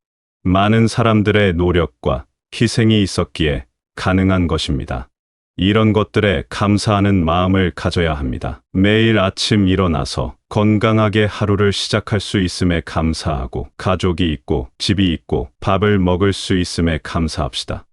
많은 사람들의 노력과 희생이 있었기에 가능한 것입니다. 이런 것들에 감사하는 마음을 가져야 합니다. 매일 아침 일어나서 건강하게 하루를 시작할 수 있음에 감사하고, 가족이 있고 집이 있고 밥을 먹을 수 있음에 감사합시다.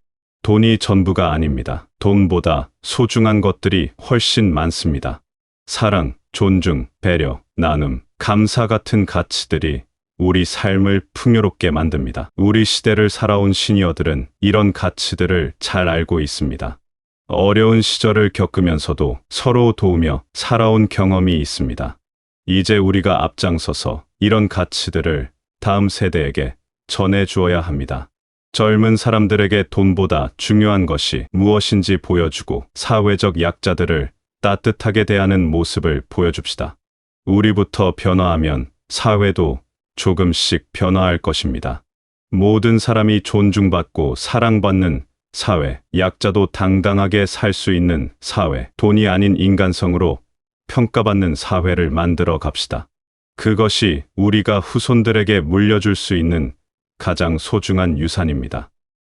돈이 전부가 아닙니다. 돈보다 소중한 것들이 훨씬 많습니다. 사랑, 존중, 배려, 나눔, 감사 같은 가치들이 우리 삶을 풍요롭게 만듭니다. 우리 시대를 살아온 시니어들은 이런 가치들을 잘 알고 있습니다. 어려운 시절을 겪으면서도 서로 도우며 살아온 경험이 있습니다. 이제 우리가 앞장서서 이런 가치들을 다음 세대에게 전해주어야 합니다. 젊은 사람들에게 돈보다 중요한 것이 무엇인지 보여주고, 사회적 약자들을 따뜻하게 대하는 모습을 보여줍시다. 우리부터 변화하면 사회도 조금씩 변화할 것입니다. 모든 사람이 존중받고 사랑받는 사회, 약자도 당당하게 살 수 있는 사회, 돈이 아닌 인간성으로 평가받는 사회를 만들어 갑시다. 그것이 우리가 후손들에게 물려줄 수 있는 가장 소중한 유산입니다.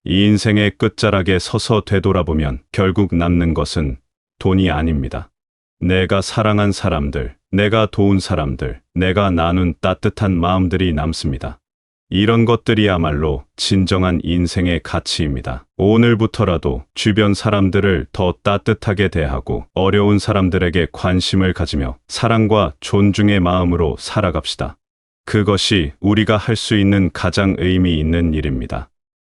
이 인생의 끝자락에 서서 되돌아보면 결국 남는 것은 돈이 아닙니다. 내가 사랑한 사람들, 내가 도운 사람들, 내가 나눈 따뜻한 마음들이 남습니다. 이런 것들이야말로 진정한 인생의 가치입니다. 오늘부터라도 주변 사람들을 더 따뜻하게 대하고, 어려운 사람들에게 관심을 가지며 사랑과 존중의 마음으로 살아갑시다. 그것이 우리가 할 수 있는 가장 의미 있는 일입니다.